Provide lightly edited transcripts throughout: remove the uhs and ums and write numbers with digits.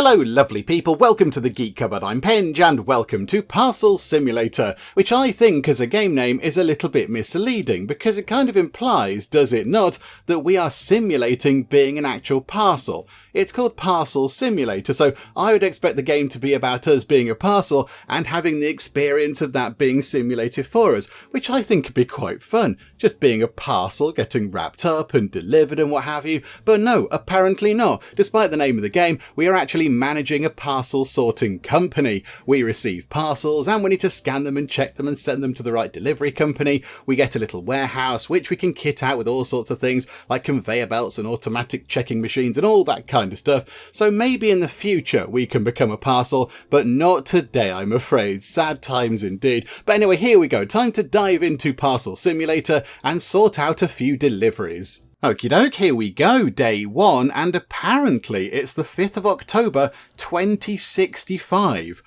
Hello lovely people, welcome to the Geek Cupboard, I'm Penge and welcome to Parcel Simulator, which I think as a game name is a little bit misleading because it kind of implies, does it not, that we are simulating being an actual parcel. It's called Parcel Simulator, so I would expect the game to be about us being a parcel and having the experience of that being simulated for us, which I think could be quite fun. Just being a parcel, getting wrapped up and delivered and what have you. But no, apparently not. Despite the name of the game, we are actually managing a parcel sorting company. We receive parcels and we need to scan them and check them and send them to the right delivery company. We get a little warehouse which we can kit out with all sorts of things like conveyor belts and automatic checking machines and all that kind of stuff. So maybe in the future we can become a parcel, but not today I'm afraid. Sad times indeed. But anyway, here we go. Time to dive into Parcel Simulator and sort out a few deliveries. Okie doke, here we go, day one, and apparently it's the 5th of October 2065.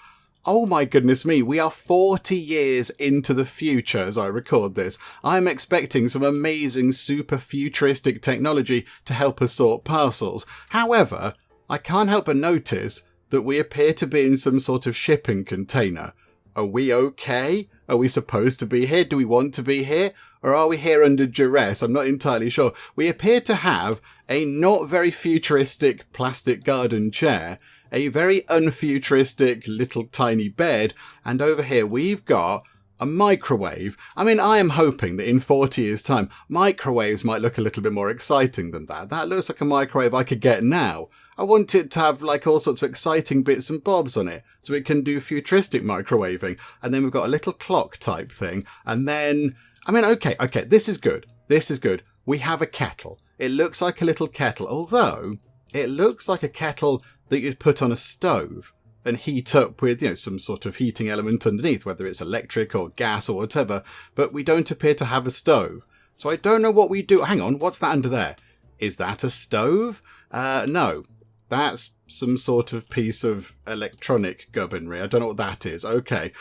Oh my goodness me, we are 40 years into the future as I record this. I'm expecting some amazing super futuristic technology to help us sort parcels. However, I can't help but notice that we appear to be in some sort of shipping container. Are we okay? Are we supposed to be here? Do we want to be here? Or are we here under duress? I'm not entirely sure. We appear to have a not very futuristic plastic garden chair, a very unfuturistic little tiny bed, and over here we've got a microwave. I mean, I am hoping that in 40 years' time, microwaves might look a little bit more exciting than that. That looks like a microwave I could get now. I want it to have like all sorts of exciting bits and bobs on it, so it can do futuristic microwaving. And then we've got a little clock type thing. And then, I mean, okay, this is good. This is good. We have a kettle. It looks like a little kettle, although it looks like a kettle that you'd put on a stove and heat up with, some sort of heating element underneath, whether it's electric or gas or whatever. But we don't appear to have a stove. So I don't know what we do. Hang on, what's that under there? Is that a stove? No. That's some sort of piece of electronic gubbinry. I don't know what that is. Okay.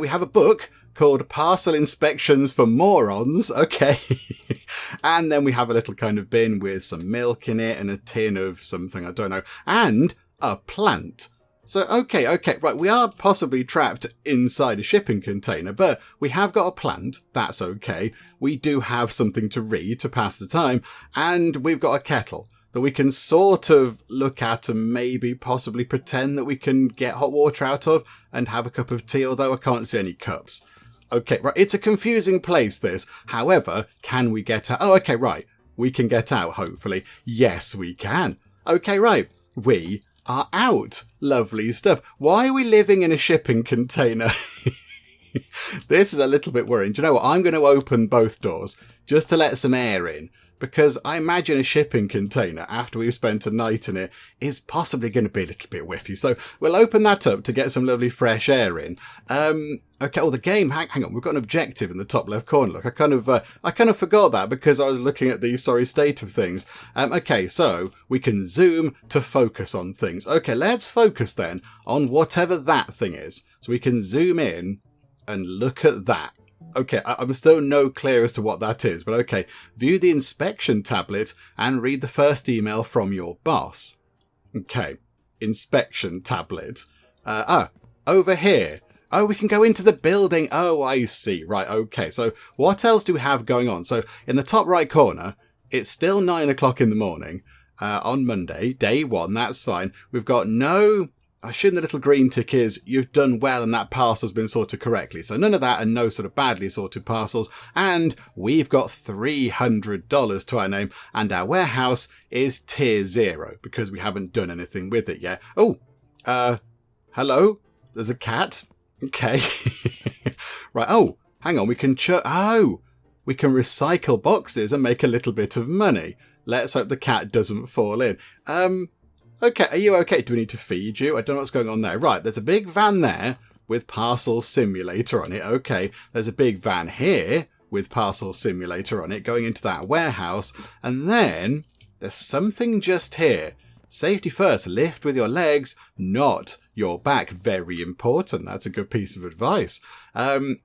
We have a book called Parcel Inspections for Morons. Okay. And then we have a little kind of bin with some milk in it and a tin of something, I don't know. And a plant. So, okay, right. We are possibly trapped inside a shipping container, but we have got a plant. That's okay. We do have something to read to pass the time. And we've got a kettle that we can sort of look at and maybe possibly pretend that we can get hot water out of and have a cup of tea, although I can't see any cups. Okay, right, it's a confusing place, this. However, can we get out? Oh, okay, right. We can get out, hopefully. Yes, we can. Okay, right. We are out. Lovely stuff. Why are we living in a shipping container? This is a little bit worrying. Do you know what? I'm going to open both doors just to let some air in. Because I imagine a shipping container, after we've spent a night in it, is possibly going to be a little bit whiffy. So we'll open that up to get some lovely fresh air in. Okay, the game, hang on, we've got an objective in the top left corner. Look, I kind of forgot that because I was looking at the sorry state of things. Okay, so we can zoom to focus on things. Okay, let's focus then on whatever that thing is. So we can zoom in and look at that. Okay, I'm still no clear as to what that is, but okay. View the inspection tablet and read the first email from your boss. Okay, inspection tablet. Over here. Oh, we can go into the building. Oh, I see. Right, okay. So what else do we have going on? So in the top right corner, it's still 9 o'clock in the morning on Monday, day one. That's fine. We've got no... I assume the little green tick is you've done well and that parcel's been sorted correctly. So none of that and no sort of badly sorted parcels. And we've got $300 to our name and our warehouse is tier 0 because we haven't done anything with it yet. Oh, hello? There's a cat. Okay. Right. Oh, hang on. We can we can recycle boxes and make a little bit of money. Let's hope the cat doesn't fall in. Okay, are you okay? Do we need to feed you? I don't know what's going on there. Right, there's a big van there with Parcel Simulator on it. Okay, there's a big van here with Parcel Simulator on it going into that warehouse. And then there's something just here. Safety first, lift with your legs, not your back. Very important. That's a good piece of advice. Don't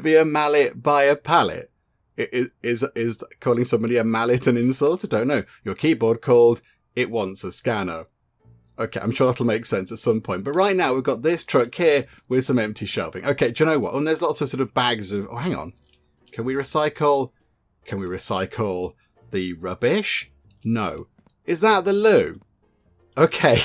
be a mallet by a pallet. Is calling somebody a mallet an insult? I don't know. Your keyboard called it wants a scanner. Okay, I'm sure that'll make sense at some point. But right now, we've got this truck here with some empty shelving. Okay, do you know what? And there's lots of sort of bags of... Oh, hang on. Can we recycle the rubbish? No. Is that the loo? Okay.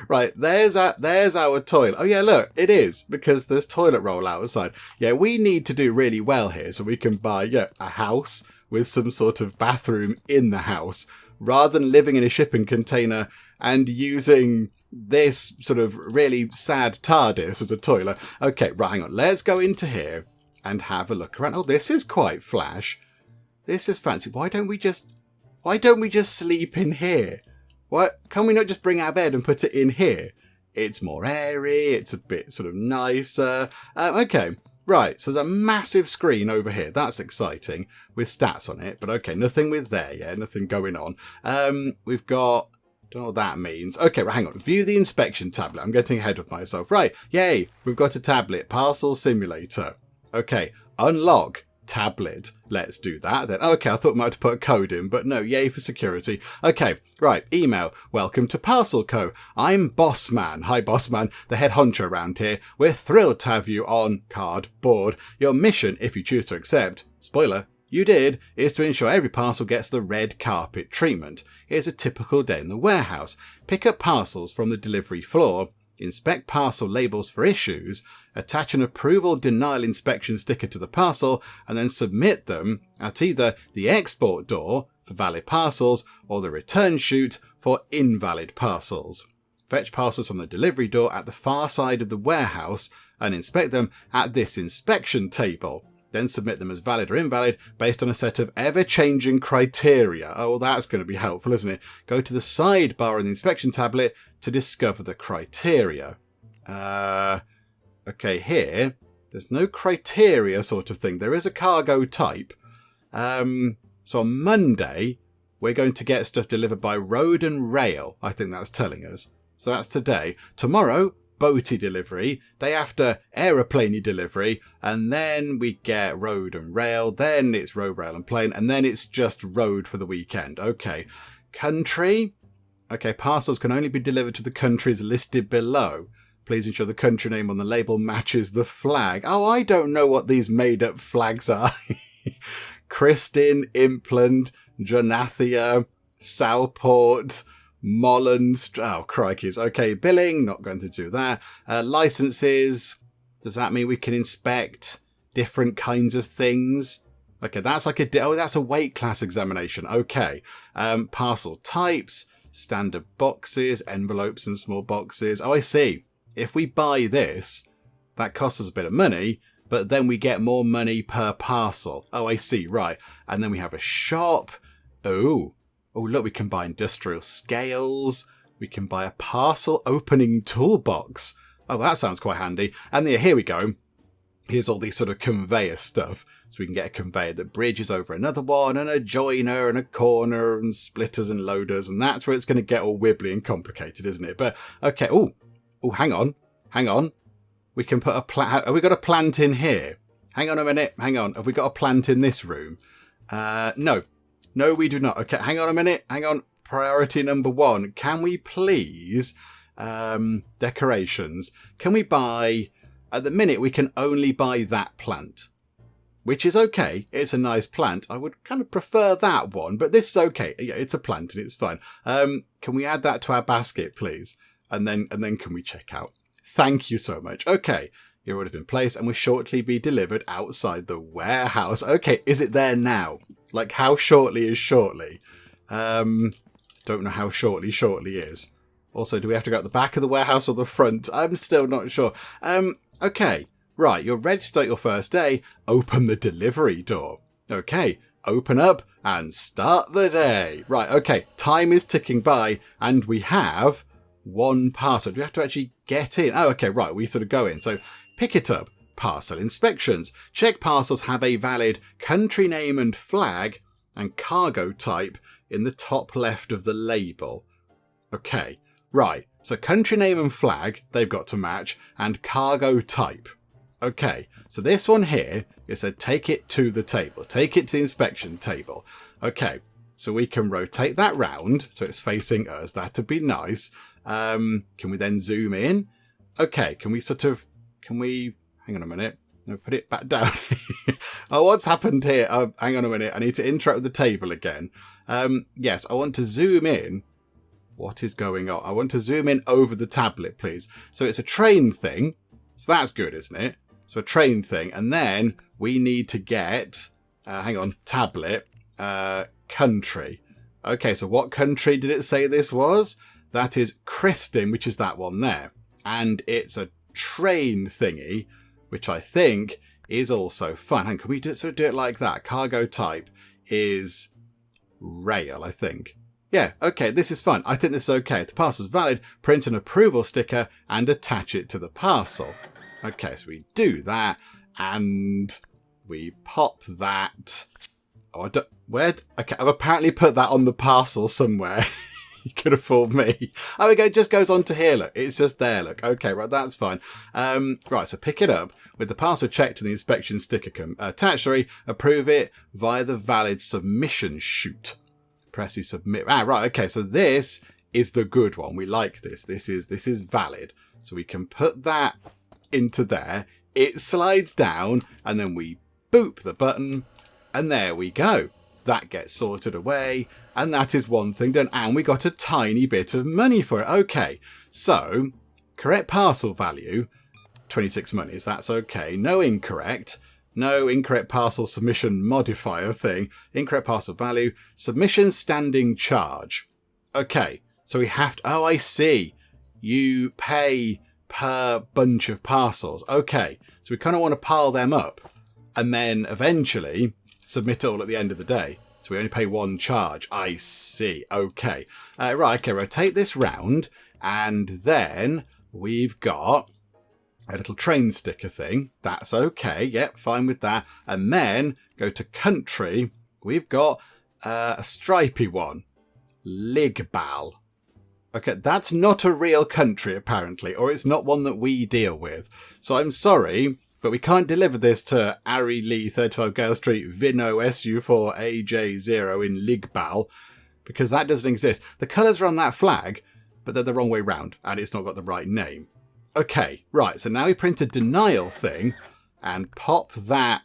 Right, there's our toilet. Oh yeah, look, it is, because there's toilet roll outside. Yeah, we need to do really well here so we can buy a house with some sort of bathroom in the house, rather than living in a shipping container and using this sort of really sad TARDIS as a toilet. Okay, right, hang on. Let's go into here and have a look around. Oh, this is quite flash. This is fancy. Why don't we just sleep in here? What? Can we not just bring our bed and put it in here? It's more airy. It's a bit sort of nicer. Okay. Right, so there's a massive screen over here. That's exciting, with stats on it. But okay, nothing with there, yeah, nothing going on. We've got... Don't know what that means. Okay, right, hang on. View the inspection tablet. I'm getting ahead of myself. Right, yay, we've got a tablet. Parcel Simulator. Okay, unlock tablet. Let's do that then. Okay, I thought we might have to put a code in, but no, yay for security. Okay, right, email. Welcome to Parcel Co. I'm Bossman. Hi, Bossman, the head honcho around here. We're thrilled to have you on cardboard. Your mission, if you choose to accept, spoiler, you did, is to ensure every parcel gets the red carpet treatment. Here's a typical day in the warehouse. Pick up parcels from the delivery floor, inspect parcel labels for issues, attach an approval denial inspection sticker to the parcel, and then submit them at either the export door for valid parcels or the return chute for invalid parcels. Fetch parcels from the delivery door at the far side of the warehouse and inspect them at this inspection table. Then submit them as valid or invalid based on a set of ever-changing criteria. Oh, well, that's going to be helpful, isn't it? Go to the sidebar in the inspection tablet to discover the criteria. Okay, here, there's no criteria sort of thing. There is a cargo type. So on Monday, we're going to get stuff delivered by road and rail. I think that's telling us. So that's today. Tomorrow, boaty delivery. Day after, aeroplaney delivery. And then we get road and rail. Then it's road, rail and plane. And then it's just road for the weekend. Okay. Country. Okay, parcels can only be delivered to the countries listed below. Please ensure the country name on the label matches the flag. Oh, I don't know what these made-up flags are. Kristin, Impland, Jonathia, Southport, Molland. Oh, crikeys. Okay, billing, not going to do that. Licenses. Does that mean we can inspect different kinds of things? Okay, that's like that's a weight class examination. Okay. Parcel types, standard boxes, envelopes and small boxes. Oh, I see. If we buy this, that costs us a bit of money, but then we get more money per parcel. Oh, I see, right. And then we have a shop. Oh, look, we can buy industrial scales. We can buy a parcel opening toolbox. Oh, that sounds quite handy. And here we go. Here's all these sort of conveyor stuff. So we can get a conveyor that bridges over another one, and a joiner, and a corner, and splitters and loaders. And that's where it's going to get all wibbly and complicated, isn't it? But, okay, oh, hang on. We can put a plant. Have we got a plant in here? Hang on a minute. Hang on. Have we got a plant in this room? No. No, we do not. Okay, hang on a minute. Hang on. Priority number 1. Can we please, decorations, can we buy, at the minute we can only buy that plant. Which is okay. It's a nice plant. I would kind of prefer that one, but this is okay. Yeah, it's a plant and it's fine. Can we add that to our basket, please? And then can we check out? Thank you so much. Okay, your order has been placed and will shortly be delivered outside the warehouse. Okay, is it there now? Like, how shortly is shortly? Don't know how shortly is. Also, do we have to go at the back of the warehouse or the front? I'm still not sure. Okay, right, you're ready to start your first day. Open the delivery door. Okay, open up and start the day. Right, okay, time is ticking by and we have 1 parcel. Do we have to actually get in? Oh, okay, right, we sort of go in. So pick it up. Parcel inspections. Check parcels have a valid country name and flag and cargo type in the top left of the label. Okay, right. So country name and flag, they've got to match, and cargo type. Okay, so this one here, it said take it to the table. Take it to the inspection table. Okay, So we can rotate that round so it's facing us. That'd be nice. Can we then zoom in? Okay, can we hang on a minute. No, put it back down. Oh, what's happened here? Oh, hang on a minute. I need to interact with the table again. Yes, I want to zoom in. What is going on? I want to zoom in over the tablet, please. So it's a train thing. So that's good, isn't it? So a train thing. And then we need to get, hang on, tablet, country. Okay, so what country did it say this was? That is Kristin, which is that one there. And it's a train thingy, which I think is also fun. And can we do it like that? Cargo type is rail, I think. Yeah, okay, this is fun. I think this is okay. If the parcel's valid, print an approval sticker and attach it to the parcel. Okay, so we do that and we pop that. Oh, I don't, where? Okay, I've apparently put that on the parcel somewhere. You could have fooled me. Oh, okay, it just goes on to here, look. It's just there, look. Okay, right, that's fine. Right, so pick it up with the parcel checked and the inspection sticker attached, approve it via the valid submission chute. Press the submit. Ah, right, okay, so this is the good one. We like this. This is valid. So we can put that into there. It slides down and then we boop the button and there we go. That gets sorted away, and that is one thing done, and we got a tiny bit of money for it. Okay, so correct parcel value, 26 monies, that's okay. No incorrect parcel submission modifier thing, incorrect parcel value, submission standing charge. Okay, so we have to, oh, I see. You pay per bunch of parcels. Okay, so we kind of want to pile them up, and then eventually submit it all at the end of the day. So we only pay one charge. I see. Okay. Right, okay, rotate this round. And then we've got a little train sticker thing. That's okay. Yep, fine with that. And then go to country. We've got a stripy one. Ligbal. Okay, that's not a real country, apparently. Or it's not one that we deal with. So I'm sorry, but we can't deliver this to Ari Lee, 35 Gale Street, Vino SU4AJ0 in Ligbal, because that doesn't exist. The colours are on that flag, but they're the wrong way round, and it's not got the right name. Okay, right, so now we print a denial thing, and pop that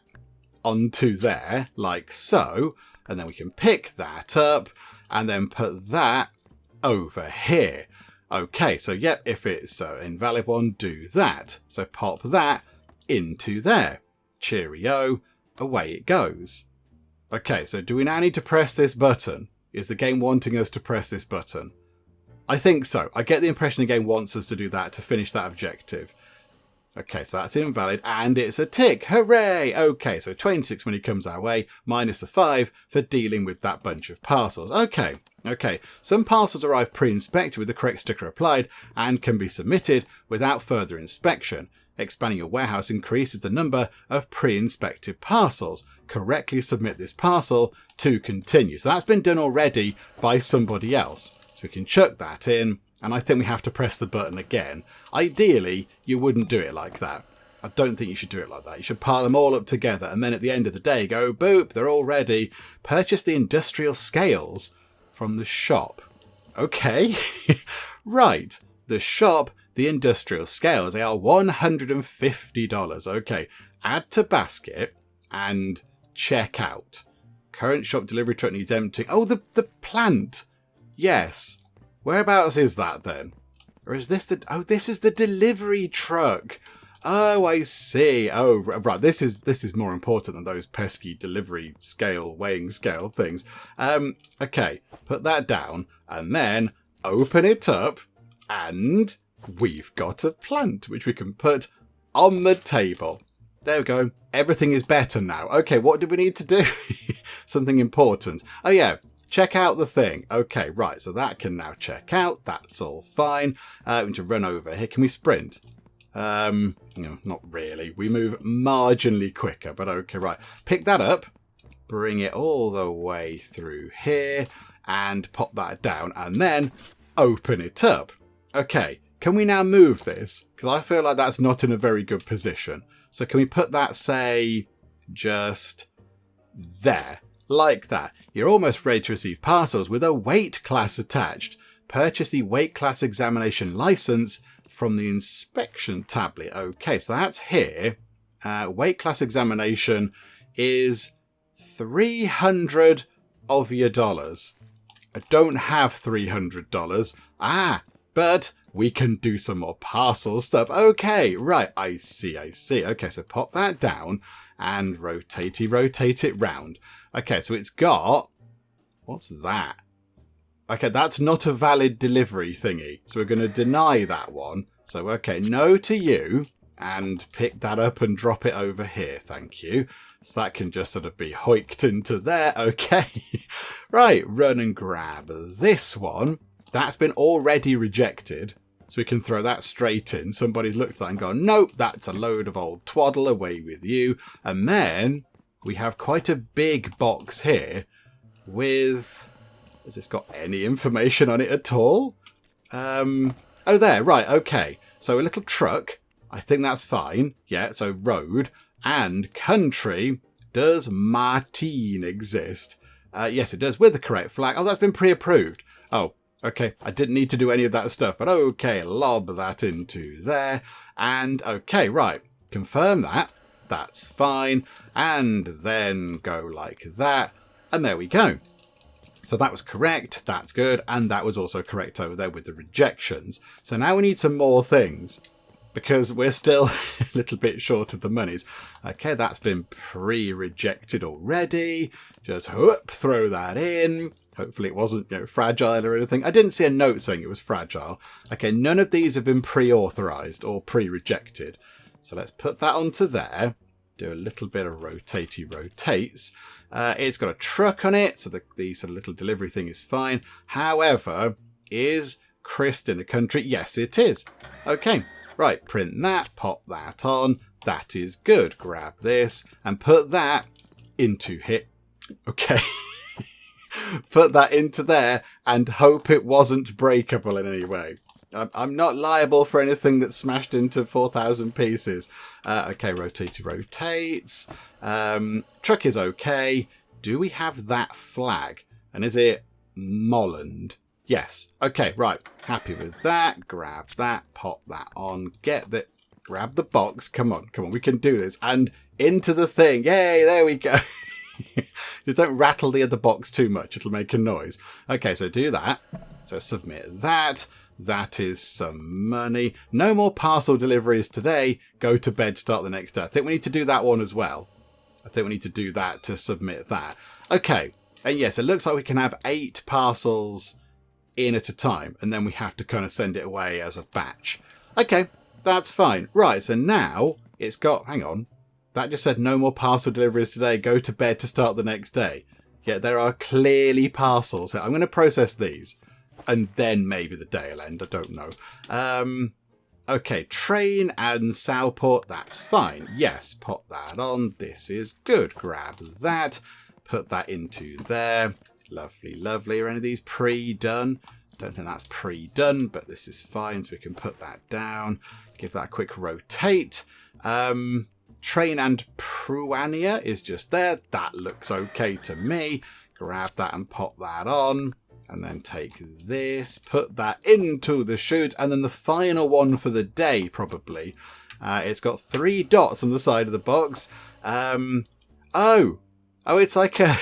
onto there, like so, and then we can pick that up, and then put that over here. Okay, so yep, if it's an invalid one, do that. So pop that into there. Cheerio, away it goes. Okay, so do we now need to press this button? Is the game wanting us to press this button? I think so. I get the impression the game wants us to do that to finish that objective. Okay, so that's invalid, and it's a tick. Hooray! Okay, so 26 money comes our way, minus the 5 for dealing with that bunch of parcels. Okay. Some parcels arrive pre-inspected with the correct sticker applied and can be submitted without further inspection. Expanding your warehouse increases the number of pre-inspected parcels. Correctly submit this parcel to continue. So that's been done already by somebody else. So we can chuck that in, and I think we have to press the button again. Ideally, you wouldn't do it like that. I don't think you should do it like that. You should pile them all up together, and then at the end of the day, go, boop, they're all ready. Purchase the industrial scales from the shop. Okay, right, the shop. The industrial scales, they are $150. Okay, add to basket and check out. Current shop delivery truck needs emptying. Oh, the plant. Yes. Whereabouts is that then? Or is this the... Oh, this is the delivery truck. Oh, I see. Oh, right. This is more important than those pesky delivery scale, weighing scale things. Okay, put that down and then open it up and... we've got a plant which we can put on the table. There we go. Everything is better now. Okay, what do we need to do? Something important. Oh yeah, check out the thing. Okay, right, so that can now check out. That's all fine. We need to run over here. Can we sprint? No, not really. We move marginally quicker, but okay, right. Pick that up. Bring it all the way through here and pop that down and then open it up. Okay. Can we now move this? Because I feel like that's not in a very good position. So can we put that, say, just there? like that. You're almost ready to receive parcels with a weight class attached. Purchase the weight class examination license from the inspection tablet. Okay, so that's here. Weight class examination is 300 of your dollars. I don't have $300. But we can do some more parcel stuff. Okay, right, I see. Okay, so pop that down and rotate it round. Okay, so it's got... What's that? Okay, that's not a valid delivery thingy. So we're going to deny that one. So, okay, no to you. And pick that up and drop it over here. Thank you. So that can just sort of be hoiked into there. Okay. Right, run and grab this one. That's been already rejected. So we can throw that straight in. Somebody's looked at that and gone, nope, that's a load of old twaddle, away with you. And then we have quite a big box here with... Has this got any information on it at all? Oh, there, right, okay. So a little truck. I think that's fine. Yeah, so road and country. Does Martine exist? Yes, it does, with the correct flag. Oh, that's been pre-approved. Oh, okay. I didn't need to do any of that stuff, but okay, lob that into there. And okay, right. Confirm that. That's fine. And then go like that. And there we go. So that was correct. That's good. And that was also correct over there with the rejections. So now we need some more things, because we're still a little bit short of the monies. Okay, that's been pre-rejected already. Just whoop, throw that in. Hopefully it wasn't, fragile or anything. I didn't see a note saying it was fragile. Okay, none of these have been pre-authorized or pre-rejected. So let's put that onto there. Do a little bit of rotates. It's got a truck on it, so the sort of little delivery thing is fine. However, is Christ in the country? Yes, it is. Okay. Right, print that, pop that on. That is good. Grab this and put that into here. Okay. Put that into there and hope it wasn't breakable in any way. I'm not liable for anything that's smashed into 4,000 pieces. Okay, rotates. Truck is okay. Do we have that flag? And is it Molland? Yes. Okay, right. Happy with that. Grab that. Pop that on. Grab the box. Come on. We can do this. And into the thing. Yay, there we go. Just don't rattle the other box too much. It'll make a noise. Okay, so do that. So submit that. That is some money. No more parcel deliveries today. Go to bed, start the next day. I think we need to do that one as well. I think we need to do that to submit that. Okay. And yes, it looks like we can have 8 parcels in at a time, and then we have to kind of send it away as a batch. Okay, that's fine. Right, so now it's got... Hang on. That just said no more parcel deliveries today. Go to bed to start the next day. Yeah, there are clearly parcels here. I'm going to process these, and then maybe the day will end. I don't know. Okay, train and Southport. That's fine. Yes, pop that on. This is good. Grab that. Put that into there. Lovely. Are any of these pre-done? Don't think that's pre-done, but this is fine, so we can put that down. Give that a quick rotate. Train and Pruania is just there. That looks okay to me. Grab that and pop that on. And then take this, put that into the chute, and then the final one for the day, probably. It's got 3 dots on the side of the box. Oh, it's like a...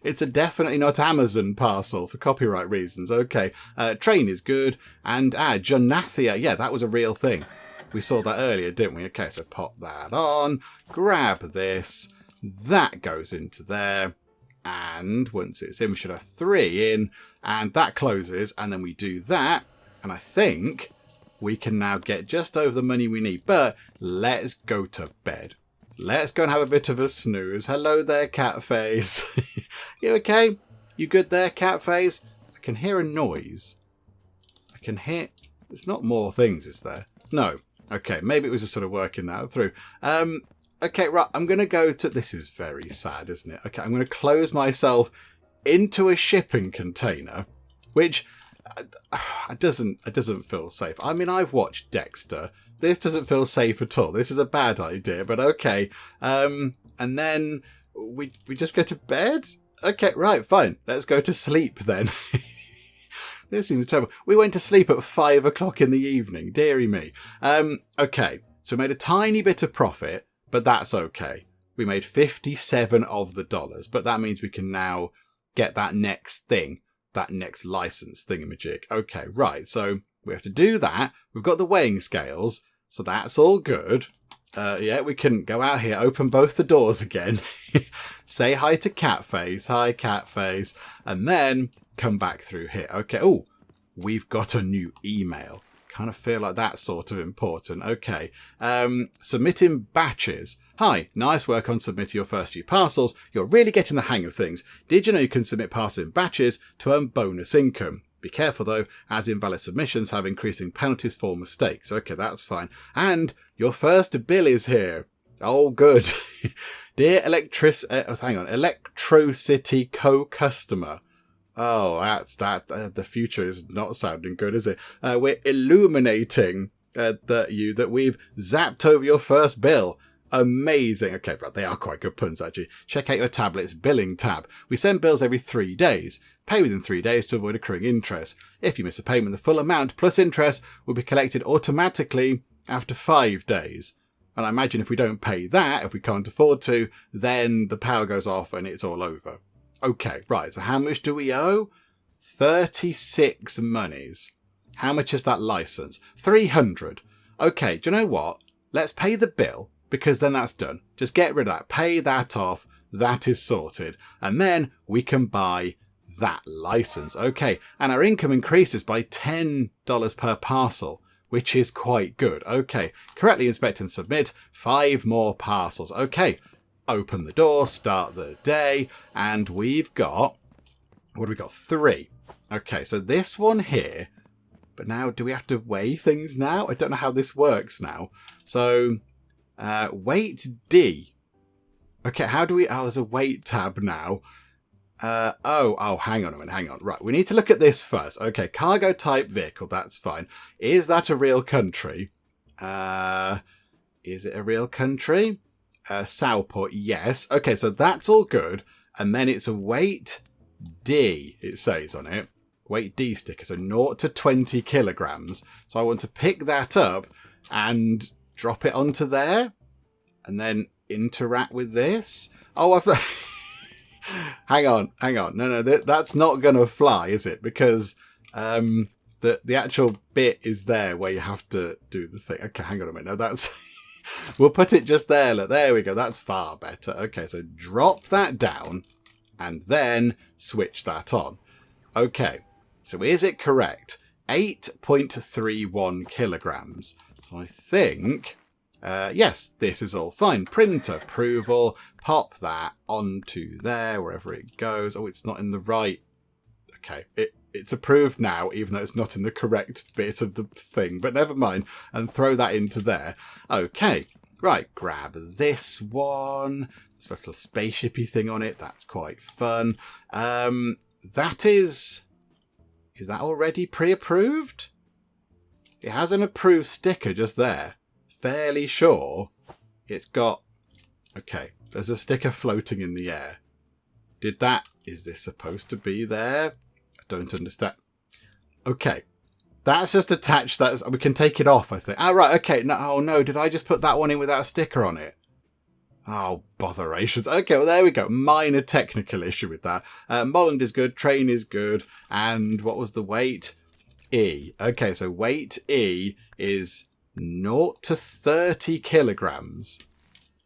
It's a definitely not Amazon parcel for copyright reasons. Okay, train is good. And Jonathia, yeah, that was a real thing. We saw that earlier, didn't we? Okay, so pop that on. Grab this. That goes into there. And once it's in, we should have 3 in. And that closes. And then we do that. And I think we can now get just over the money we need. But let's go to bed. Let's go and have a bit of a snooze. Hello there, Catface. You okay? You good there, Catface? I can hear a noise. I can hear... There's not more things, is there? No. Okay, maybe it was just sort of working that through. Okay, right, I'm going to go to... This is very sad, isn't it? Okay, I'm going to close myself into a shipping container, which it doesn't feel safe. I mean, I've watched Dexter. This doesn't feel safe at all. This is a bad idea, but okay. And then we just go to bed? Okay, right, fine. Let's go to sleep then. This seems terrible. We went to sleep at 5 o'clock in the evening. Deary me. Okay, so we made a tiny bit of profit, but that's okay. We made 57 of the dollars, but that means we can now get that next thing, that next license thingamajig. Okay, right, so we have to do that. We've got the weighing scales, so that's all good. Yeah, we can go out here, open both the doors again, say hi to Catface, hi Catface, and then come back through here. Okay, oh, we've got a new email. Kind of feel like that's sort of important. Okay, submitting batches. Hi, nice work on submitting your first few parcels. You're really getting the hang of things. Did you know you can submit parcels in batches to earn bonus income? Be careful though, as invalid submissions have increasing penalties for mistakes. Okay, that's fine. And your first bill is here. Oh, good. Dear Electricity Co-Customer. Oh, that's that. The future is not sounding good, is it? We're illuminating that we've zapped over your first bill. Amazing. Okay, right, they are quite good puns, actually. Check out your tablet's billing tab. We send bills every 3 days. Pay within 3 days to avoid accruing interest. If you miss a payment, the full amount plus interest will be collected automatically after 5 days. And I imagine if we don't pay that, if we can't afford to, then the power goes off and it's all over. Okay, right, so how much do we owe? 36 monies. How much is that license? 300. Okay, do you know what? Let's pay the bill, because then that's done. Just get rid of that. Pay that off. That is sorted. And then we can buy that license. Okay, and our income increases by $10 per parcel, which is quite good. Okay, correctly inspect and submit 5 more parcels. Okay, open the door, start the day, and we've got, what have we got? 3. Okay, so this one here, but now do we have to weigh things now? I don't know how this works now. So, weight D. Okay, how do we, oh, there's a weight tab now. Hang on a minute, hang on. Right, we need to look at this first. Okay, cargo type vehicle, that's fine. Is that a real country? Is it a real country? Southport, yes. Okay, so that's all good. And then it's a weight D, it says on it. Weight D sticker, so 0 to 20 kilograms. So I want to pick that up and drop it onto there. And then interact with this. Oh, I've... hang on. No, that's not going to fly, is it? Because the actual bit is there where you have to do the thing. Okay, hang on a minute. No, that's... we'll put it just there. Look, there we go. That's far better. Okay, so drop that down and then switch that on. Okay, so is it correct? 8.31 kilograms. So I think... yes, this is all fine. Print approval. Pop that onto there, wherever it goes. Oh, it's not in the right... Okay, it's approved now, even though it's not in the correct bit of the thing. But never mind. And throw that into there. Okay, right. Grab this one. There's a little spaceshipy thing on it. That's quite fun. That is... Is that already pre-approved? It has an approved sticker just there. Fairly sure it's got... Okay, there's a sticker floating in the air. Did that... Is this supposed to be there? I don't understand. Okay, that's just attached. That's, we can take it off, I think. Oh, right, okay. No, oh, no, did I just put that one in without a sticker on it? Oh, botherations. Okay, well, there we go. Minor technical issue with that. Molland is good. Train is good. And what was the weight? E. Okay, so weight E is 0 to 30 kilograms.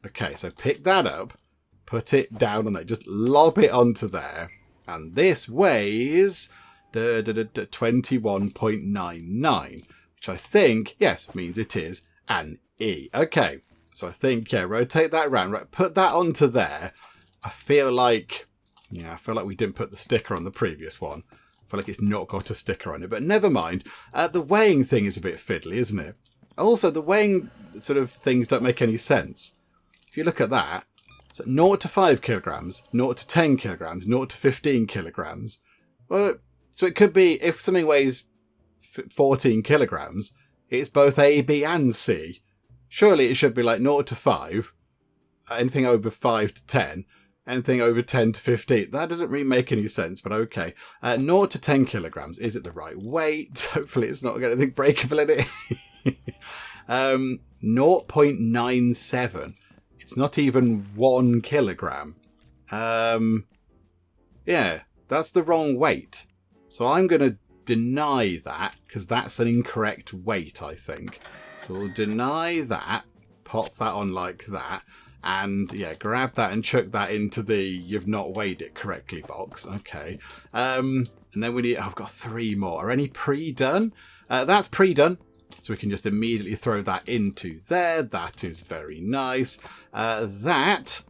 Okay, so pick that up. Put it down on there. Just lob it onto there. And this weighs 21.99. Which I think, yes, means it is an E. Okay. So I think, yeah, rotate that around. Right, put that onto there. I feel like we didn't put the sticker on the previous one. I feel like it's not got a sticker on it, but never mind. The weighing thing is a bit fiddly, isn't it? Also, the weighing sort of things don't make any sense. If you look at that, so 0 to 5 kilograms, 0 to 10 kilograms, 0 to 15 kilograms. Well, so it could be, if something weighs 14 kilograms, it's both A, B, and C. Surely it should be like 0 to 5, anything over 5 to 10, Anything over 10 to 15. That doesn't really make any sense, but okay. 0 to 10 kilograms. Is it the right weight? Hopefully it's not got anything breakable in it. 0.97. It's not even 1 kilogram. Yeah, that's the wrong weight. So I'm going to deny that, because that's an incorrect weight, I think. So we'll deny that, pop that on like that, and yeah, grab that and chuck that into the you've not weighed it correctly box. Okay. And then we need, I've got 3 more. Are any pre-done? That's pre-done. So we can just immediately throw that into there. That is very nice. That's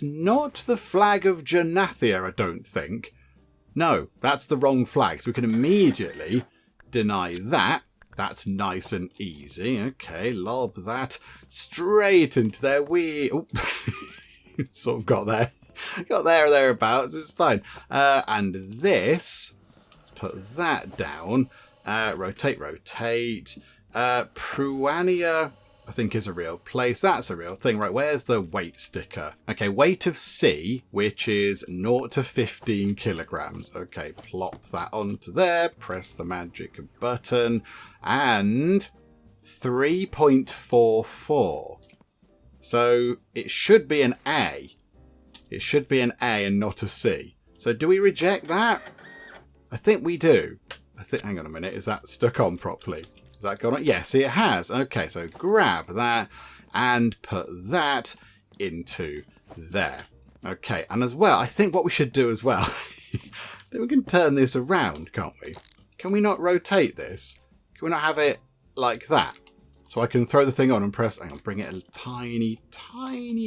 not the flag of Janathia, I don't think. No, that's the wrong flag. So we can immediately deny that. That's nice and easy. Okay, lob that straight into there. Sort of got there. Got there or thereabouts. It's fine. And this, let's put that down. Rotate. Pruania, I think, is a real place. That's a real thing. Right, where's the weight sticker? Okay, weight of C, which is 0 to 15 kilograms. Okay, plop that onto there. Press the magic button. And 3.44. So it should be an A. It should be an A and not a C. So do we reject that? I think we do. Hang on a minute. Is that stuck on properly? Has that gone on? Yes, it has. Okay, so grab that and put that into there. Okay, and as well, I think what we should do as well, then we can turn this around, can't we? Can we not rotate this? Can we not have it like that? So I can throw the thing on and press, hang on, bring it a tiny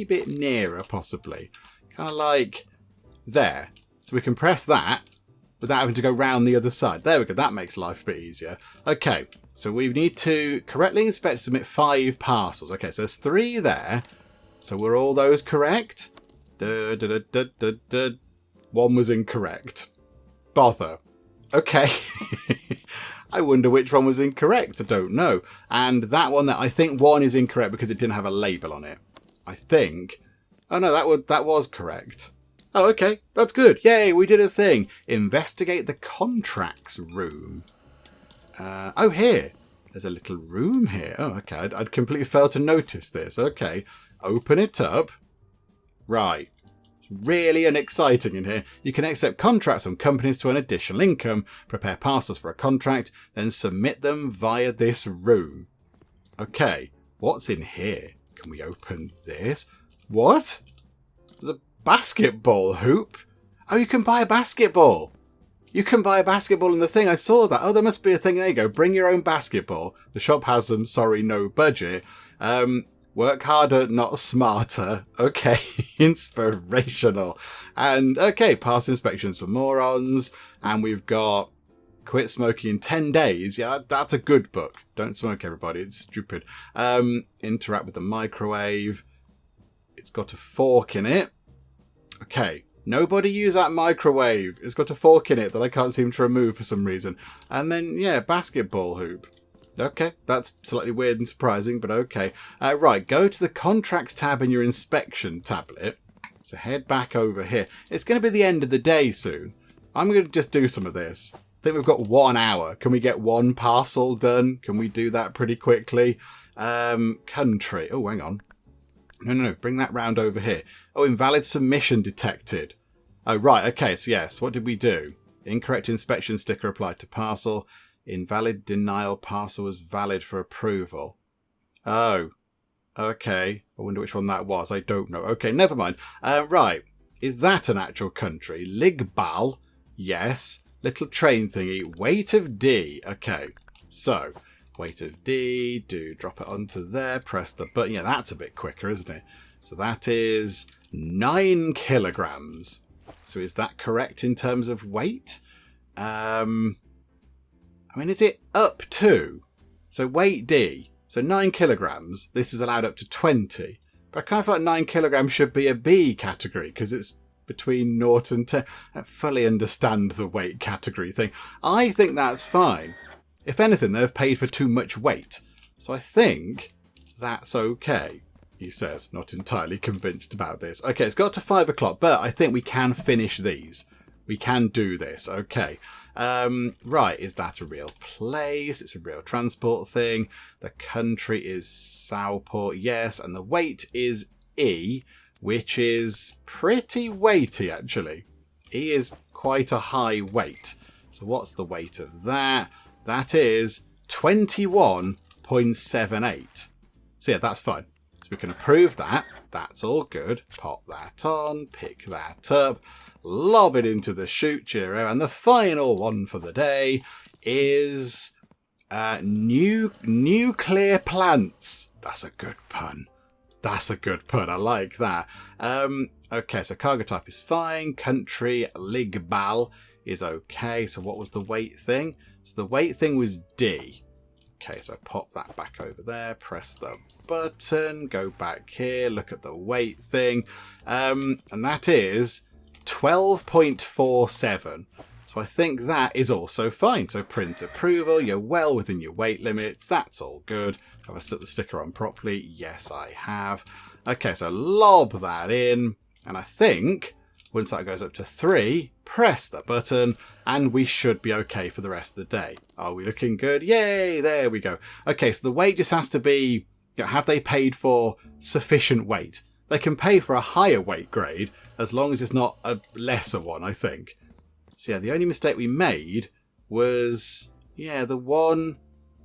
bit nearer, possibly. Kind of like there. So we can press that without having to go round the other side. There we go. That makes life a bit easier. Okay, so we need to correctly inspect and submit 5 parcels. Okay, so there's 3 there. So were all those correct? 1 was incorrect. Bother. Okay. I wonder which one was incorrect. I don't know. And that one, I think 1 is incorrect because it didn't have a label on it. I think. Oh no, that was correct. Oh, okay. That's good. Yay, we did a thing. Investigate the contracts room. Oh, here. There's a little room here. Oh, okay. I'd completely failed to notice this. Okay. Open it up. Right. It's really unexciting in here. You can accept contracts from companies to earn additional income, prepare parcels for a contract, then submit them via this room. Okay. What's in here? Can we open this? What? There's a basketball hoop. Oh, you can buy a basketball. You can buy a basketball in the thing. I saw that. Oh, there must be a thing. There you go. Bring your own basketball. The shop has them. Sorry, no budget. Work harder, not smarter. Okay. Inspirational. And okay, pass inspections for morons. And we've got quit smoking in 10 days. Yeah, that's a good book. Don't smoke, everybody. It's stupid. Interact with the microwave. It's got a fork in it. Okay. Nobody use that microwave. It's got a fork in it that I can't seem to remove for some reason. And then, yeah, basketball hoop. Okay, that's slightly weird and surprising, but okay. Right, go to the contracts tab in your inspection tablet. So head back over here. It's going to be the end of the day soon. I'm going to just do some of this. I think we've got 1 hour. Can we get 1 parcel done? Can we do that pretty quickly? Country. Oh, hang on. No. Bring that round over here. Oh, invalid submission detected. Oh, right. Okay. So, yes. What did we do? Incorrect inspection sticker applied to parcel. Invalid denial parcel was valid for approval. Oh. Okay. I wonder which one that was. I don't know. Okay. Never mind. Right. Is that an actual country? Ligbal. Yes. Little train thingy. Weight of D. Okay. So, weight of D. Do drop it onto there. Press the button. Yeah, that's a bit quicker, isn't it? So that is 9 kilograms. So is that correct in terms of weight? I mean, is it up to? So weight D. So 9 kilograms. This is allowed up to 20. But I kind of feel like 9 kilograms should be a B category because it's between 0 and 10. I don't fully understand the weight category thing. I think that's fine. If anything, they've paid for too much weight. So I think that's okay. he says, not entirely convinced about this. Okay, it's got to 5 o'clock, but I think we can finish these. We can do this. Okay. Right, is that a real place? It's a real transport thing. The country is Southport, yes, and the weight is E, which is pretty weighty, actually. E is quite a high weight. So what's the weight of that? That is 21.78. So yeah, that's fine. So we can approve that. That's all good. Pop that on, pick that up, lob it into the chute, cheerio. And the final one for the day is nuclear plants. That's a good pun. That's a good pun. I like that. Okay, so cargo type is fine. Country, Ligbal is okay. So what was the weight thing? So the weight thing was D. Okay, so pop that back over there. Press the button. Go back here. Look at the weight thing. And that is 12.47. So I think that is also fine. So print approval. You're well within your weight limits. That's all good. Have I stuck the sticker on properly? Yes, I have. Okay, so lob that in. And I think once that goes up to 3, press the button and we should be okay for the rest of the day. Are we looking good? Yay, there we go. Okay, so the weight just has to be, have they paid for sufficient weight? They can pay for a higher weight grade as long as it's not a lesser one, I think. So yeah, the only mistake we made was, the one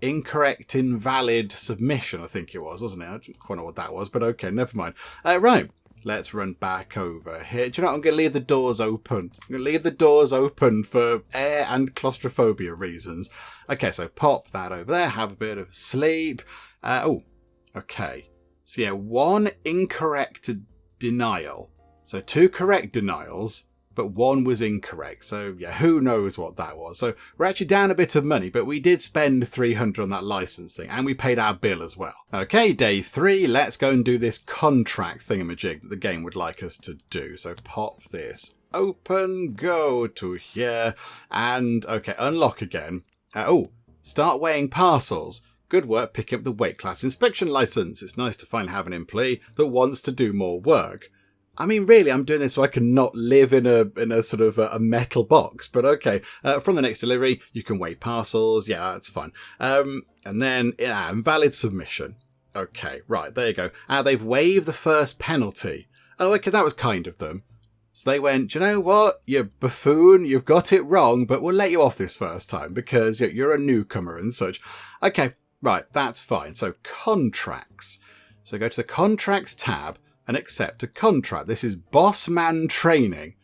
incorrect, invalid submission, I think it was, wasn't it? I don't quite know what that was, but okay, never mind. Right, let's run back over here. Do you know what? I'm going to leave the doors open. I'm going to leave the doors open for air and claustrophobia reasons. Okay, so pop that over there, have a bit of sleep. Okay. So yeah, 1 incorrect denial. So 2 correct denials, but 1 was incorrect. So yeah, who knows what that was. So we're actually down a bit of money, but we did spend 300 on that licensing and we paid our bill as well. Okay, day 3, let's go and do this contract thingamajig that the game would like us to do. So pop this open, go to here, and okay, unlock again. Start weighing parcels. Good work picking up the weight class inspection license. It's nice to finally have an employee that wants to do more work. I mean, really, I'm doing this so I can not live in a sort of a metal box. But okay, from the next delivery, you can weigh parcels. Yeah, that's fine. And then invalid submission. Okay, right, there you go. They've waived the first penalty. Oh, okay, that was kind of them. So they went, do you know what? You buffoon, you've got it wrong, but we'll let you off this first time because you're a newcomer and such. Okay, right, that's fine. So contracts. So go to the contracts tab and accept a contract. This is Boss Man Training.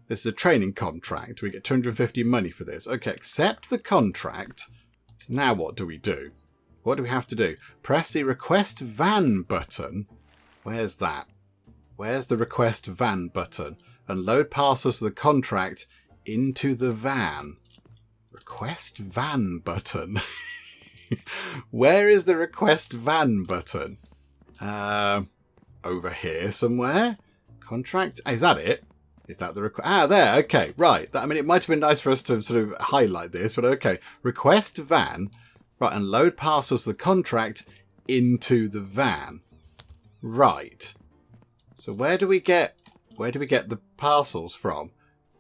This is a training contract. We get 250 money for this. Okay, accept the contract. So now what do we do? What do we have to do? Press the request van button. Where's that? Where's the request van button? And load parcels for the contract into the van. Request van button. Where is the request van button? Over here somewhere. Contract. Is that it? Is that the request? There. Okay. Right. I mean, it might have been nice for us to sort of highlight this, but okay. Request van. Right. And load parcels for the contract into the van. Right. So where do we get the parcels from?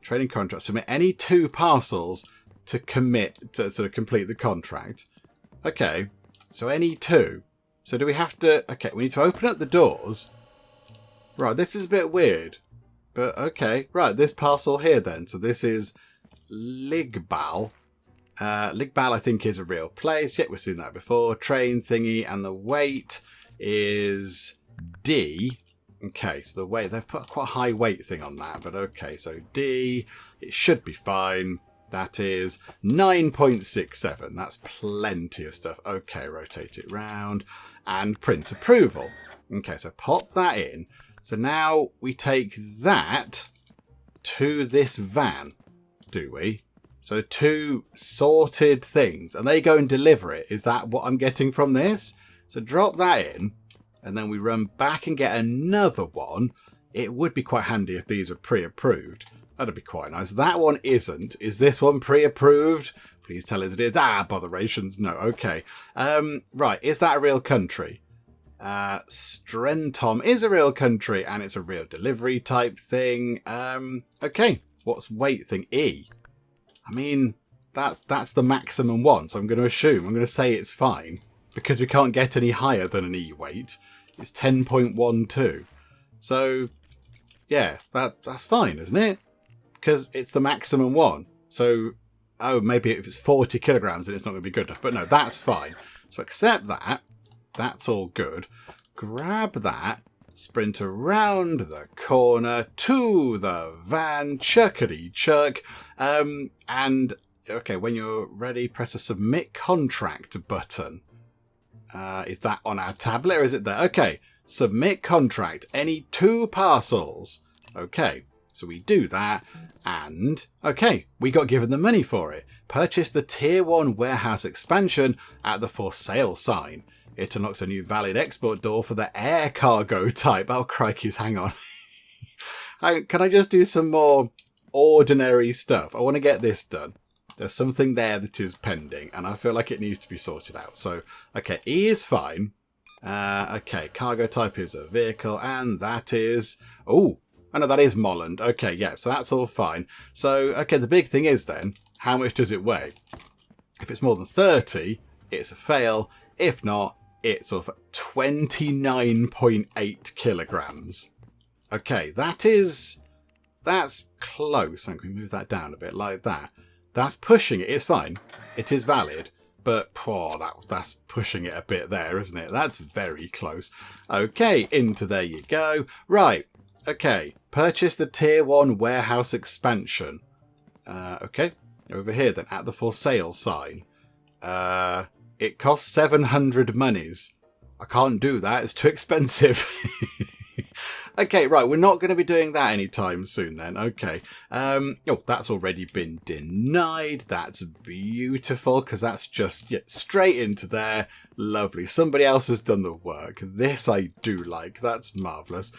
Trading contract. Submit any 2 parcels to commit to sort of complete the contract. Okay. So any 2. So do we have to... Okay, we need to open up the doors. Right, this is a bit weird. But okay. Right, this parcel here then. So this is Ligbal. Ligbal, I think, is a real place. Yet we've seen that before. Train thingy. And the weight is D. Okay, so the weight... They've put quite a high weight thing on that. But okay, so D. It should be fine. That is 9.67. That's plenty of stuff. Okay, rotate it round. And print approval. Okay, so pop that in. So now we take that to this van, do we? So 2 sorted things. And they go and deliver it. Is that what I'm getting from this? So drop that in. And then we run back and get another one. It would be quite handy if these were pre-approved. That'd be quite nice. That one isn't. Is this one pre-approved? Please tell us it is. Botherations. No. Okay. Right. Is that a real country? Strentom is a real country and it's a real delivery type thing. Okay, what's weight thing? E. I mean, that's the maximum one, so I'm going to say it's fine because we can't get any higher than an E weight. It's 10.12. So, yeah, that's fine, isn't it? Because it's the maximum one. So, oh, maybe if it's 40 kilograms, then it's not going to be good enough. But no, that's fine. So accept that. That's all good. Grab that. Sprint around the corner to the van. Chuckity-chuck. And, okay, when you're ready, press a submit contract button. Is that on our tablet or is it there? Okay, submit contract. Any 2 parcels. Okay, so we do that. And, okay, we got given the money for it. Purchase the Tier 1 warehouse expansion at the for sale sign. It unlocks a new valid export door for the air cargo type. Oh, crikeys, hang on. Can I just do some more ordinary stuff? I want to get this done. There's something there that is pending, and I feel like it needs to be sorted out. So, okay, E is fine. Okay, cargo type is a vehicle, and that is... Oh, no, that is Molland. Okay, yeah, so that's all fine. So, okay, the big thing is then, how much does it weigh? If it's more than 30, it's a fail. If not, it's of 29.8 kilograms. Okay, that's close. I'm going to move that down a bit like that. That's pushing it. It's fine. It is valid. But that's pushing it a bit there, isn't it? That's very close. Okay, into there you go. Right. Okay. Purchase the Tier 1 warehouse expansion. Okay. Over here then, at the for sale sign. It costs 700 monies. I can't do that. It's too expensive. Okay, right, we're not going to be doing that anytime soon then. Okay. Oh, that's already been denied. That's beautiful, because that's just straight into there. Lovely. Somebody else has done the work. This I do like. That's marvellous.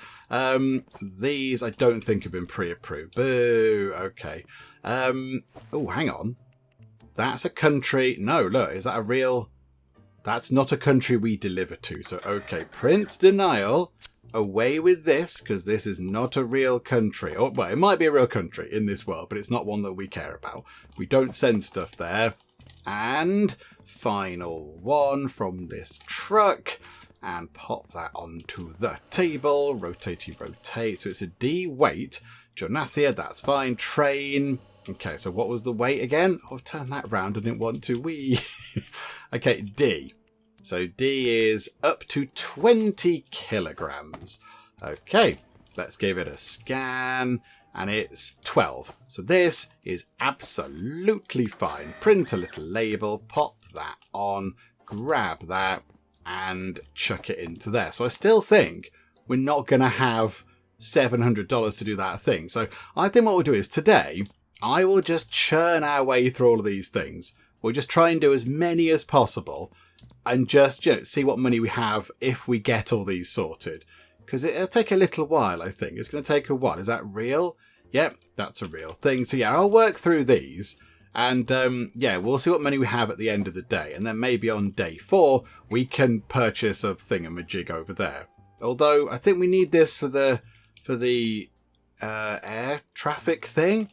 These I don't think have been pre-approved. Boo. Okay. Oh, hang on. That's a country. No, look, is that a real... That's not a country we deliver to. So, okay, print denial. Away with this, because this is not a real country. Oh, well, it might be a real country in this world, but it's not one that we care about. We don't send stuff there. And final one from this truck. And pop that onto the table. Rotatey rotate. So it's a D weight. Jonathia, that's fine. Train. Okay, so what was the weight again? Oh, turn that round. I didn't want to. Wee. Okay, D. So D is up to 20 kilograms. Okay, let's give it a scan. And it's 12. So this is absolutely fine. Print a little label, pop that on, grab that, and chuck it into there. So I still think we're not going to have $700 to do that thing. So I think what we'll do is today, I will just churn our way through all of these things. We'll just try and do as many as possible. And just see what money we have if we get all these sorted. Because it'll take a little while, I think. It's going to take a while. Is that real? Yep, that's a real thing. So yeah, I'll work through these. And yeah, we'll see what money we have at the end of the day. And then maybe on day 4, we can purchase a thingamajig over there. Although, I think we need this for the air traffic thing.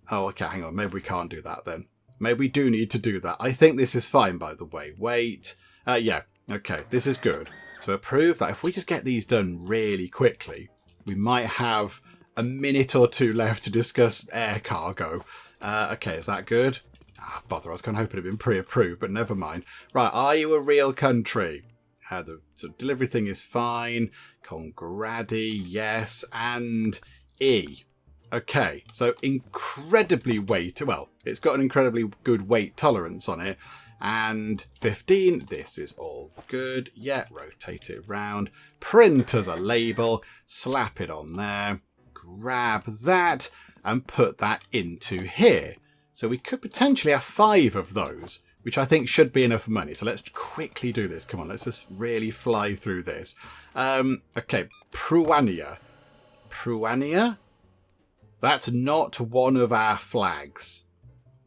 Oh, okay, hang on. Maybe we can't do that then. Maybe we do need to do that. I think this is fine, by the way. Wait. Yeah. Okay. This is good. So approve that. If we just get these done really quickly, we might have a minute or 2 left to discuss air cargo. Okay. Is that good? Ah, bother. I was kind of hoping it had been pre-approved, but never mind. Right. Are you a real country? The delivery thing is fine. Congradi. Yes. And E. Okay, so incredibly weight. Well, it's got an incredibly good weight tolerance on it. And 15, this is all good. Yeah, rotate it around. Print as a label. Slap it on there. Grab that and put that into here. So we could potentially have 5 of those, which I think should be enough money. So let's quickly do this. Come on, let's just really fly through this. Okay, Pruania. Pruania? That's not one of our flags.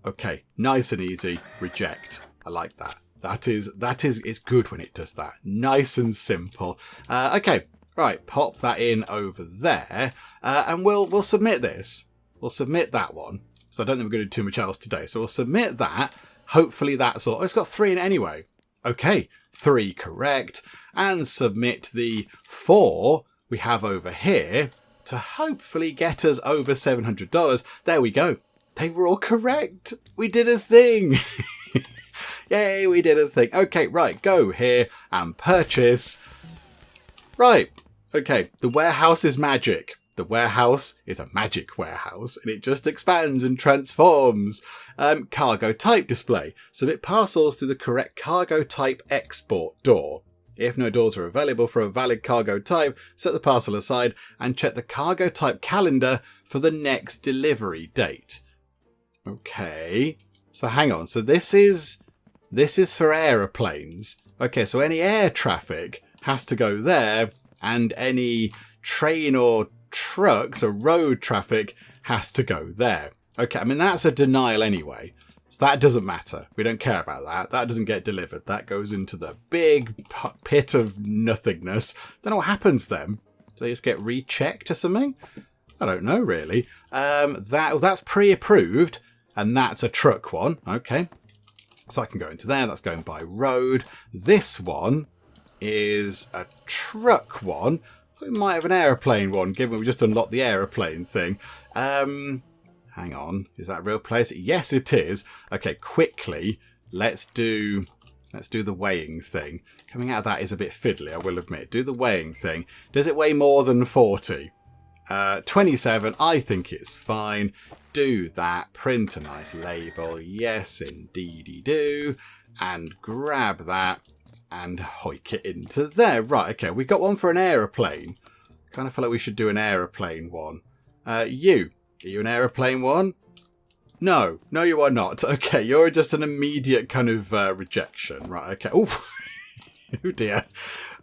Okay, nice and easy. Reject. I like that. It's good when it does that. Nice and simple. Okay, right, pop that in over there, and we'll submit this. We'll submit that one. So I don't think we're going to do too much else today. So we'll submit that. Hopefully that's all. Oh, it's got 3 in it anyway. Okay, 3 correct. And submit the 4 we have over here to hopefully get us over $700. There we go. They were all correct. We did a thing. Yay, we did a thing. Okay, right, go here and purchase. Right, okay, the warehouse is magic. The warehouse is a magic warehouse, and it just expands and transforms. Cargo type display. Submit parcels to the correct cargo type export door. If no doors are available for a valid cargo type, set the parcel aside and check the cargo type calendar for the next delivery date. Okay, so hang on. So this is for aeroplanes. Okay, so any air traffic has to go there, and any train or trucks or road traffic has to go there. Okay, I mean, that's a denial anyway. So that doesn't matter. We don't care about that. That doesn't get delivered. That goes into the big pit of nothingness. Don't know what happens then. Do they just get rechecked or something? I don't know, really. That's pre-approved, and that's a truck one. Okay. So I can go into there. That's going by road. This one is a truck one. So we might have an aeroplane one, given we just unlocked the aeroplane thing. Hang on. Is that a real place? Yes, it is. Okay, quickly, let's do the weighing thing. Coming out of that is a bit fiddly, I will admit. Do the weighing thing. Does it weigh more than 40? 27. I think it's fine. Do that. Print a nice label. Yes, indeedy do. And grab that and hoik it into there. Right, okay. We got one for an aeroplane. Kind of feel like we should do an aeroplane one. Are you an aeroplane one? No, you are not. Okay, you're just an immediate kind of rejection. Right, okay. Oh, oh dear.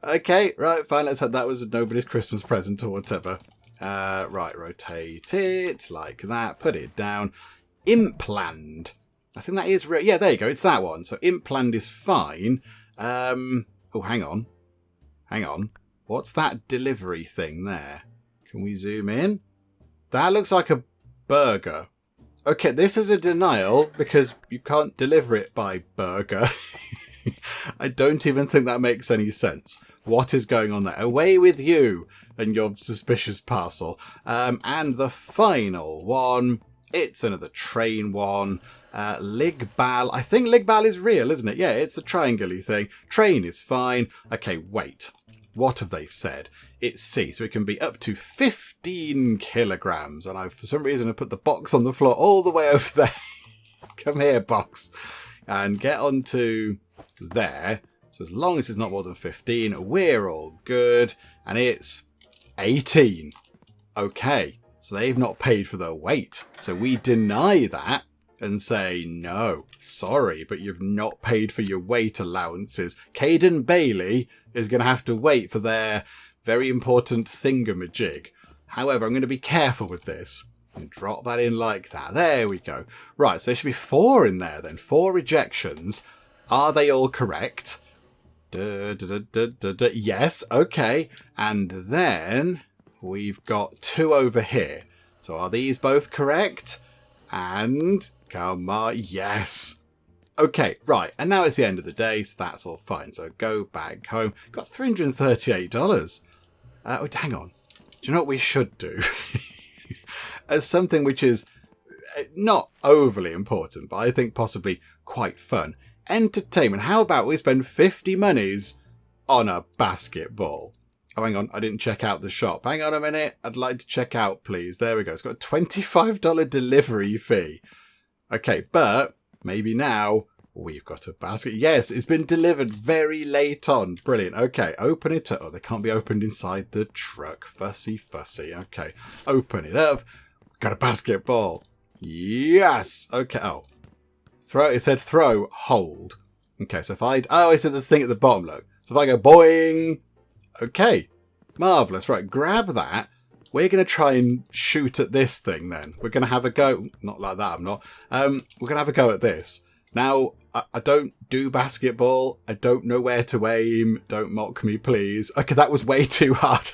Okay, right, fine. Let's hope that was nobody's Christmas present or whatever. Right, rotate it like that. Put it down. Impland. I think that is real. Yeah, there you go. It's that one. So impland is fine. Oh, hang on. What's that delivery thing there? Can we zoom in? That looks like a burger. Okay, this is a denial because you can't deliver it by burger. I don't even think that makes any sense. What is going on there? Away with you and your suspicious parcel. And the final one, it's another train one. Ligbal. I think Ligbal is real, isn't it? Yeah, it's a triangle-y thing. Train is fine. Okay, wait. What have they said? It's C, so it can be up to 15 kilograms. And for some reason, I put the box on the floor all the way over there. Come here, box. And get onto there. So as long as it's not more than 15, we're all good. And it's 18. Okay, so they've not paid for their weight. So we deny that and say, no, sorry, but you've not paid for your weight allowances. Caden Bailey is going to have to wait for their very important thingamajig. However, I'm going to be careful with this. And drop that in like that. There we go. Right, so there should be 4 in there then. 4 rejections. Are they all correct? Yes, okay. And then we've got 2 over here. So are these both correct? And come on, yes. Okay, right. And now it's the end of the day, so that's all fine. So go back home. Got $338. Oh, hang on. Do you know what we should do? As something which is not overly important, but I think possibly quite fun. Entertainment. How about we spend 50 monies on a basketball? Oh, hang on. I didn't check out the shop. Hang on a minute. I'd like to check out, please. There we go. It's got a $25 delivery fee. Okay, but maybe now we've got a basket. Yes, it's been delivered very late on. Brilliant. Okay, open it up. Oh, they can't be opened inside the truck. Fussy. Okay, open it up. Got a basketball. Yes. Okay. Oh, throw. It said throw, hold. Okay, so if I... Oh, it said this thing at the bottom, look. So if I go boing... Okay, marvellous. Right, grab that. We're going to try and shoot at this thing then. We're going to have a go. Not like that, I'm not. We're going to have a go at this. Now, I don't do basketball. I don't know where to aim. Don't mock me, please. Okay, that was way too hard.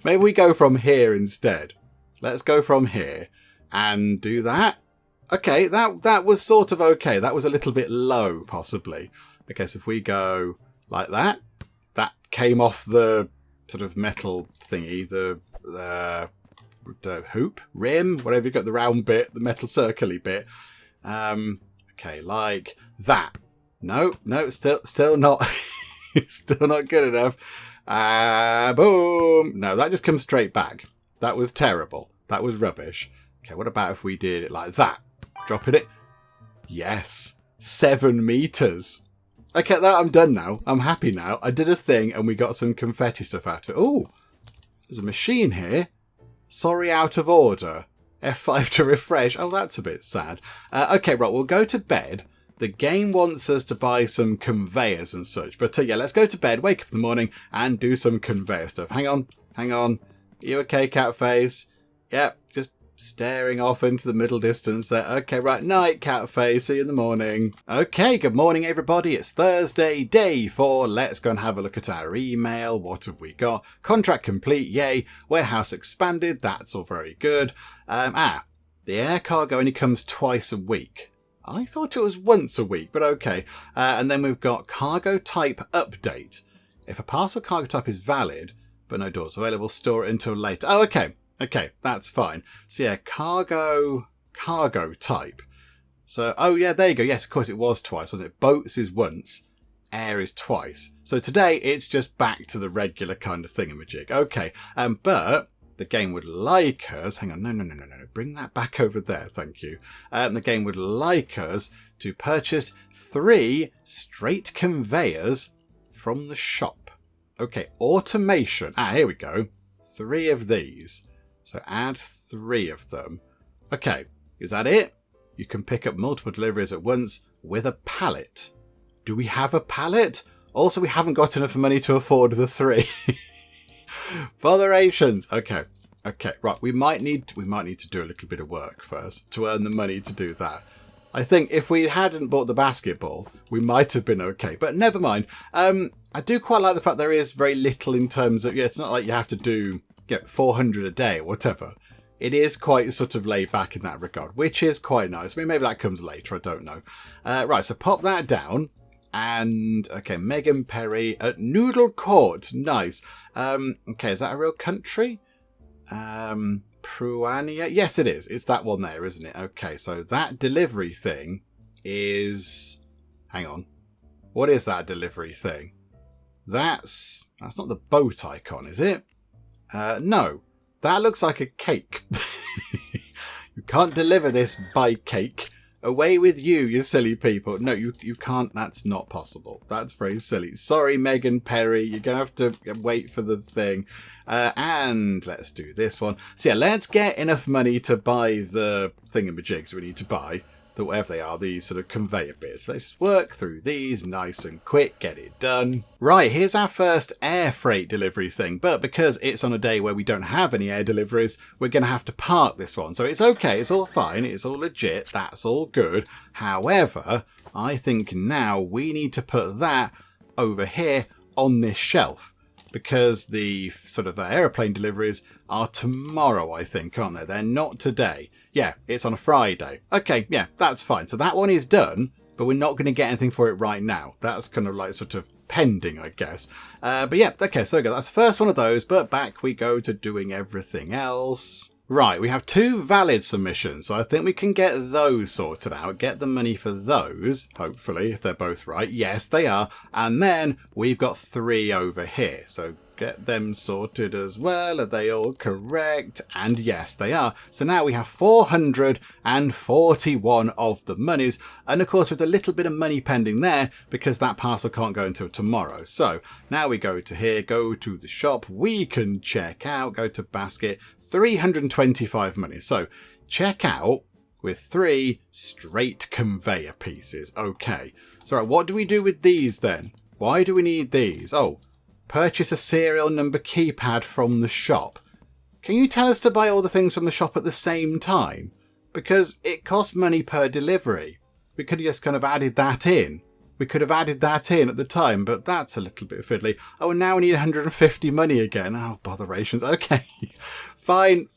Maybe we go from here instead. Let's go from here and do that. Okay, that was sort of okay. That was a little bit low, possibly. Okay, so if we go like that, that came off the sort of metal thingy, the hoop, rim, whatever you've got, the round bit, the metal circly bit. Okay, like that. No, still not, still not good enough. Boom. No, that just comes straight back. That was terrible. That was rubbish. Okay, what about if we did it like that? Dropping it. Yes. 7 meters. Okay, that I'm done now. I'm happy now. I did a thing and we got some confetti stuff out of it. Oh, there's a machine here. Sorry, out of order. F5 to refresh. Oh, that's a bit sad. Okay, right, we'll go to bed. The game wants us to buy some conveyors and such. But yeah, let's go to bed, wake up in the morning, and do some conveyor stuff. Hang on. Are you okay, cat face? Yep, just staring off into the middle distance there. Okay, right, night, cat face. See you in the morning. Okay, good morning, everybody. It's Thursday, day 4. Let's go and have a look at our email. What have we got? Contract complete, yay. Warehouse expanded, that's all very good. The air cargo only comes twice a week. I thought it was once a week, but okay. And then we've got cargo type update. If a parcel cargo type is valid, but no doors available, store it until later. Oh, okay. Okay, that's fine. So yeah, cargo type. So, oh yeah, there you go. Yes, of course it was twice, wasn't it? Boats is once, air is twice. So today it's just back to the regular kind of thingamajig. Okay, but the game would like us... Hang on, no. Bring that back over there, thank you. The game would like us to purchase 3 straight conveyors from the shop. Okay, automation. Here we go. 3 of these. So add 3 of them. Okay, is that it? You can pick up multiple deliveries at once with a pallet. Do we have a pallet? Also, we haven't got enough money to afford the 3. Botherations. Okay, right. We might need to do a little bit of work first to earn the money to do that. I think if we hadn't bought the basketball, we might have been okay. But never mind. I do quite like the fact there is very little in terms of... Yeah, it's not like you have to do 400 a day or whatever. It is quite sort of laid back in that regard, which is quite nice. I mean, maybe that comes later. I don't know. Right, so pop that down. And, okay, Megan Perry at Noodle Court. Nice. Okay, is that a real country? Pruania? Yes, it is. It's that one there, isn't it? Okay, so that delivery thing is... Hang on. What is that delivery thing? That's not the boat icon, is it? No. That looks like a cake. You can't deliver this by cake. Away with you silly people. No, you can't. That's not possible. That's very silly. Sorry, Megan Perry. You're going to have to wait for the thing. And let's do this one. So yeah, let's get enough money to buy the thingamajigs we need to buy. Whatever they are, these sort of conveyor bits. Let's just work through these nice and quick, get it done. Right, here's our first air freight delivery thing, but because it's on a day where we don't have any air deliveries, we're going to have to park this one. So it's okay, it's all fine, it's all legit, that's all good. However, I think now we need to put that over here on this shelf, because the sort of aeroplane deliveries are tomorrow, I think, aren't they? They're not today. Yeah, it's on a Friday. Okay, yeah, that's fine. So that one is done, but we're not going to get anything for it right now. That's kind of like sort of pending, I guess. But yeah, okay, so there we go. That's the first one of those, but back we go to doing everything else. Right, we have 2 valid submissions, so I think we can get those sorted out, get the money for those, hopefully, if they're both right. Yes, they are. And then we've got 3 over here, so get them sorted as well. Are they all correct? And yes, they are. So now we have 441 of the monies. And of course, there's a little bit of money pending there because that parcel can't go until tomorrow. So now we go to here, go to the shop. We can check out, go to basket, 325 money. So check out with 3 straight conveyor pieces. Okay. So right, what do we do with these then? Why do we need these? Oh, purchase a serial number keypad from the shop. Can you tell us to buy all the things from the shop at the same time? Because it costs money per delivery. We could have just kind of added that in. We could have added that in at the time, but that's a little bit fiddly. Oh, and now we need 150 money again. Oh, botherations. Okay. Fine.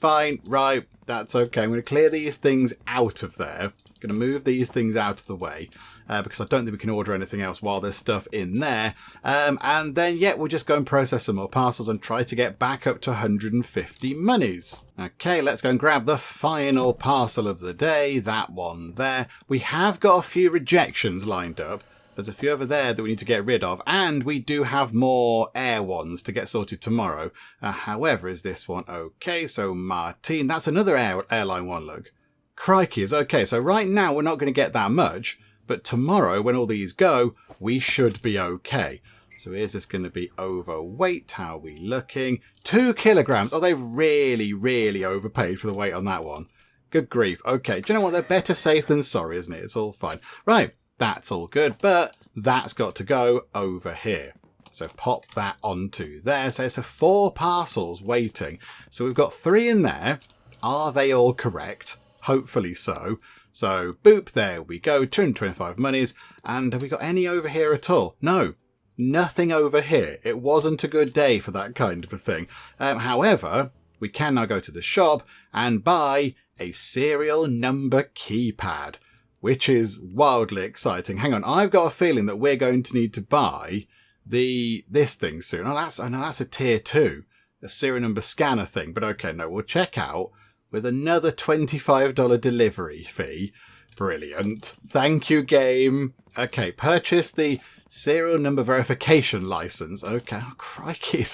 Right. That's okay. I'm going to clear these things out of there. I'm going to move these things out of the way. Because I don't think we can order anything else while there's stuff in there. And then, yeah, we'll just go and process some more parcels and try to get back up to 150 monies. Okay, let's go and grab the final parcel of the day. That one there. We have got a few rejections lined up. There's a few over there that we need to get rid of. And we do have more air ones to get sorted tomorrow. However, is this one okay? So, Martine, that's another airline one, look. Crikey is okay. So right now, we're not going to get that much. But tomorrow, when all these go, we should be okay. So is this going to be overweight? How are we looking? 2 kilograms. Oh, they really, really overpaid for the weight on that one. Good grief. Okay, do you know what? They're better safe than sorry, isn't it? It's all fine. Right, that's all good. But that's got to go over here. So pop that onto there. So it's 4 parcels waiting. So we've got 3 in there. Are they all correct? Hopefully so. So, boop, there we go, 225 monies. And have we got any over here at all? No, nothing over here. It wasn't a good day for that kind of a thing. However, we can now go to the shop and buy a serial number keypad, which is wildly exciting. Hang on, I've got a feeling that we're going to need to buy this thing soon. I know that's a tier 2, a serial number scanner thing. But okay, no, we'll check out. With another $25 delivery fee. Brilliant. Thank you, game. Okay, purchase the serial number verification license. Okay, oh, crikey.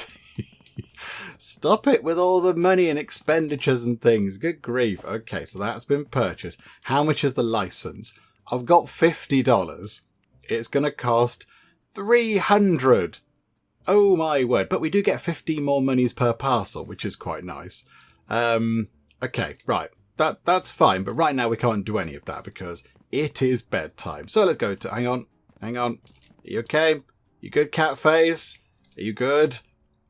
Stop it with all the money and expenditures and things. Good grief. Okay, so that's been purchased. How much is the license? I've got $50. It's going to cost $300. Oh, my word. But we do get 15 more monies per parcel, which is quite nice. Okay, right. That's fine, but right now we can't do any of that because it is bedtime. So let's go to... Hang on. Are you okay? You good, cat face? Are you good?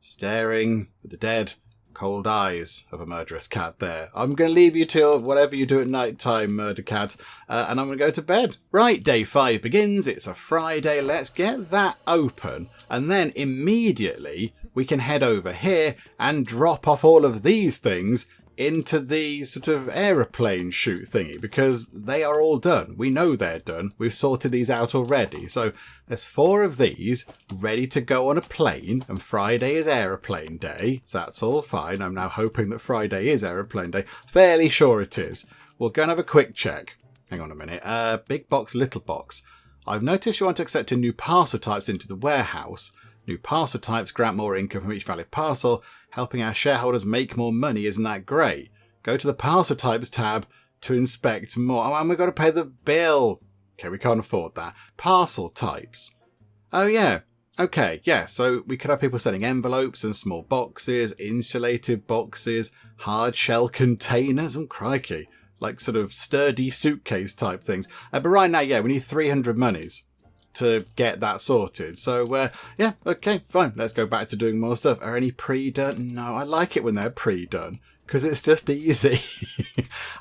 Staring at the dead, cold eyes of a murderous cat there. I'm going to leave you till whatever you do at night time, murder cat, and I'm going to go to bed. Right, day 5 begins. It's a Friday. Let's get that open, and then immediately we can head over here and drop off all of these things into the sort of aeroplane chute thingy because they are all done. We know they're done. We've sorted these out already. So there's 4 of these ready to go on a plane, and Friday is aeroplane day. So that's all fine. I'm now hoping that Friday is aeroplane day. Fairly sure it is. We'll go and have a quick check. Hang on a minute. Big box, little box. I've noticed you want to accept new parcel types into the warehouse. New parcel types grant more income from each valid parcel, helping our shareholders make more money. Isn't that great? Go to the parcel types tab to inspect more. Oh, and we've got to pay the bill. Okay, we can't afford that. Parcel types. Oh, yeah. Okay, yeah, so we could have people sending envelopes and small boxes, insulated boxes, hard shell containers. Oh, crikey. Like sort of sturdy suitcase type things. But right now, yeah, we need 300 monies to get that sorted. So, yeah, okay, fine. Let's go back to doing more stuff. Are any pre-done? No, I like it when they're pre-done because it's just easy.